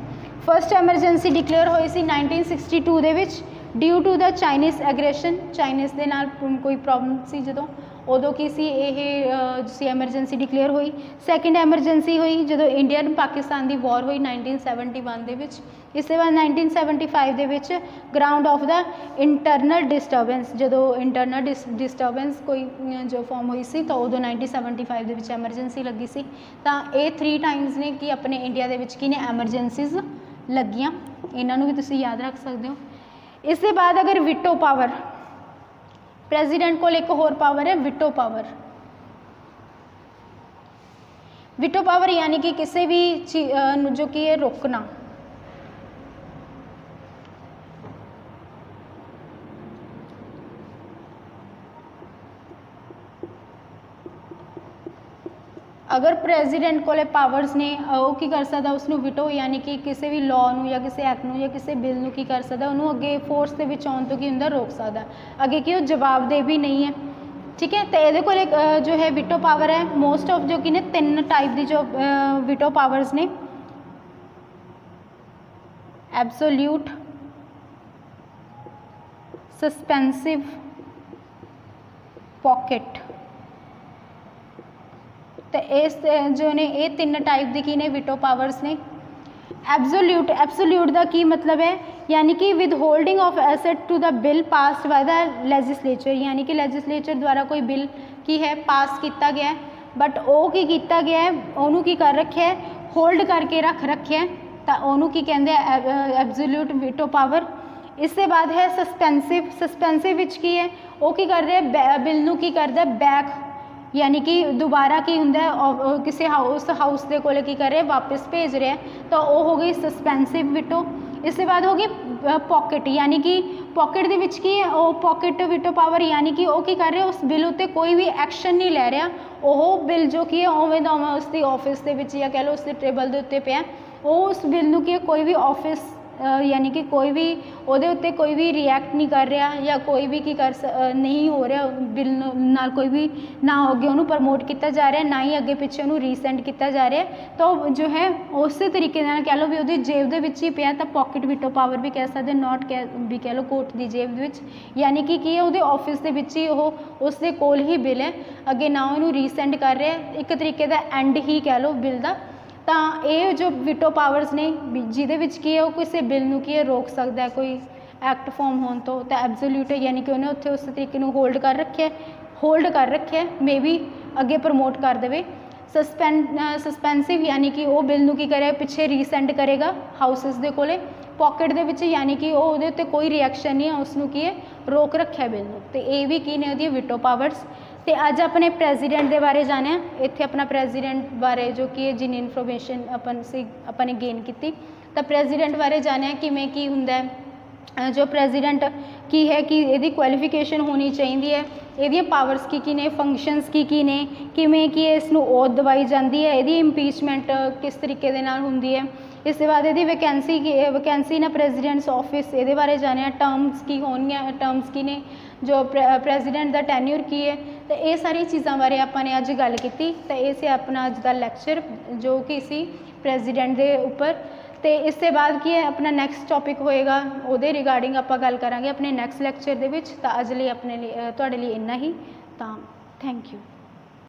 [SPEAKER 1] ਫਸਟ ਐਮਰਜੈਂਸੀ ਡਿਕਲੇਅਰ ਹੋਈ ਸੀ 1962 ਦੇ ਵਿੱਚ due to the Chinese aggression, Chinese ਦੇ ਨਾਲ ਕੋਈ ਪ੍ਰੋਬਲਮ ਸੀ ਜਦੋਂ, ਉਦੋਂ ਕੀ ਸੀ ਇਹ ਐਮਰਜੈਂਸੀ ਡਿਕਲੇਅਰ ਹੋਈ। ਸੈਕਿੰਡ ਐਮਰਜੈਂਸੀ ਹੋਈ ਜਦੋਂ ਇੰਡੀਅਨ ਪਾਕਿਸਤਾਨ ਦੀ ਵਾਰ ਹੋਈ 1971 ਦੇ ਵਿੱਚ। ਇਸ ਤੋਂ ਬਾਅਦ 1975 ਦੇ ਵਿੱਚ ground of the internal disturbance, ਜਦੋਂ ਇੰਟਰਨਲ ਡਿਸਟਰਬੈਂਸ ਕੋਈ ਜੋ ਫਾਰਮ ਹੋਈ ਸੀ ਤਾਂ ਉਦੋਂ 1975 ਦੇ ਵਿੱਚ ਐਮਰਜੈਂਸੀ ਲੱਗੀ ਸੀ। ਤਾਂ ਇਹ 3 ਟਾਈਮਸ ਨੇ ਕਿ ਆਪਣੇ ਇੰਡੀਆ ਦੇ ਵਿੱਚ ਕੀ ਨੇ ਐਮਰਜੈਂਸੀਜ਼ ਲੱਗੀਆਂ, ਇਹਨਾਂ ਨੂੰ ਵੀ ਤੁਸੀਂ ਯਾਦ ਰੱਖ ਸਕਦੇ ਹੋ। ਇਸ ਦੇ ਬਾਅਦ ਅਗਰ ਵਿਟੋ ਪਾਵਰ, ਪ੍ਰੈਜ਼ੀਡੈਂਟ ਕੋਲ ਇੱਕ ਹੋਰ ਪਾਵਰ ਹੈ ਵਿਟੋ ਪਾਵਰ। ਵਿਟੋ ਪਾਵਰ ਯਾਨੀ ਕਿ ਕਿਸੇ ਵੀ ਚੀਜ਼ ਨੂੰ ਜੋ ਕਿ ਇਹ ਰੋਕਣਾ, अगर प्रेजिडेंट कोले पावर्स ने वो की कर सकता उसनू विटो यानी कि किसी भी लॉ नू या किसी एक्ट नू या किसी बिल नू की कर सकता उन्होंने अगे फोर्स के विच आउण तो की हुंदा रोक सकता अगे कि वो जवाबदेह भी नहीं है। ठीक है, तो ये को जो है विटो पावर है मोस्ट ऑफ जो कि ने 3 टाइप की जो विटो पावर्स ने एब्सोल्यूट, सस्पेंसिव, पॉकेट। तो इस जो ने ये 3 टाइप की की ने विटो पावर्स ने। एब्सोल्यूट, एब्सोल्यूट का की मतलब है यानी कि withholding of assent to the bill pass by the legislature, यानी कि लेजिस्लेचर द्वारा कोई बिल की है पास किया गया है बट वो की किया गया है उन्होंने की कर रखे है होल्ड करके रख रखे है तो उन्होंने की कहते हैं एब्सोल्यूट विटो पावर। इससे बाद है सस्पेंसिव, सस्पेंसिव विच की है वो की कर रहे हैं बिल नू की करता है बैक यानी कि दोबारा की हुंदा है किसी हाउस के कोले की कर रहे वापस भेज रहे हैं तो वो हो गई सस्पेंसिव विटो। इसके बाद होगी पॉकेट यानी कि पॉकेट दे विच की वो पॉकेट विटो पावर यानी कि वो की कर रहे उस बिल उत्ते कोई भी एक्शन नहीं लै रहा वो बिल जो कि है उवें दा उवें उसकी ऑफिस के विच या कह लो उसके टेबल के उत्ते पिया वो उस बिल नू की कोई भी ऑफिस यानी कि कोई भी ਉਹਦੇ ਉੱਤੇ कोई भी रिएक्ट नहीं कर रहा या कोई भी की कर नहीं हो रहा बिल नाल कोई भी ना अगे उन्होंने प्रमोट किया जा रहा ना ही अगे पिछे उन्होंने रीसेंट किया जा रहा तो जो है उस तरीके कह लो भी वो जेब के विच ही पिया तो पॉकेट विटो पावर भी कह सकते नॉट भी कह लो कोर्ट की जेब विच यानी कि वो ऑफिस के विच ही वो उसके कोल ही बिल है अगे ना उन्होंने रीसेंट कर रहा एक तरीके का एंड ही कह लो बिल का। तो ये जो विटो पावर्स ने जिहदे विच की है वो किसी बिल नू की रोक सकता है कोई एक्ट फॉर्म होने तो एब्सोल्यूट है यानी कि उन्हें उत्थे उस तरीके होल्ड कर रखे मे बी अगे प्रमोट कर दे। सस्पेंसिव यानी कि वो बिल नू की करे पिछे रीसेंट करेगा हाउसिस के कोले। पॉकेट दे विच यानी कि वो कोई रिएक्शन नहीं है उसनू की रोक रखे बिल नू। तो ये भी की ने विटो पावर्स। तो अज अपने प्रेजिडेंट के बारे जाने इत्थे अपना प्रेजिडेंट बारे जो कि जिन्नी इनफॉर्मेशन अपन ने गेन की तो प्रेजिडेंट बारे जाने किमें की हुंदा है जो प्रेजिडेंट की है कि यदी क्वालिफिकेशन होनी चाहिए है ये पावर्स की ने फंक्शनस की ने किमें कि इसनू ओथ दवाई जाती है यदी इंपीचमेंट किस तरीके दे नाल हुंदी है। इसके बाद यदि वैकेंसी ना प्रेजिडेंट्स ऑफिस ये बारे जाने टर्म्स की होनी टर्म्स की ने जो प्रेजिडेंट का टैन्यूर की है तो ये सारी चीज़ों बारे आपने अज गल की। तो ये से अपना अज का लैक्चर जो कि सी प्रेजिडेंट के उपर। तो इसके बाद की है अपना नैक्सट टॉपिक होएगा वो रिगार्डिंग आप गल करांगे अपने नैक्सट लैक्चर के। तो अज लिए अपने लिए तुहाडे लिए इन्ना ही। तो थैंक यू।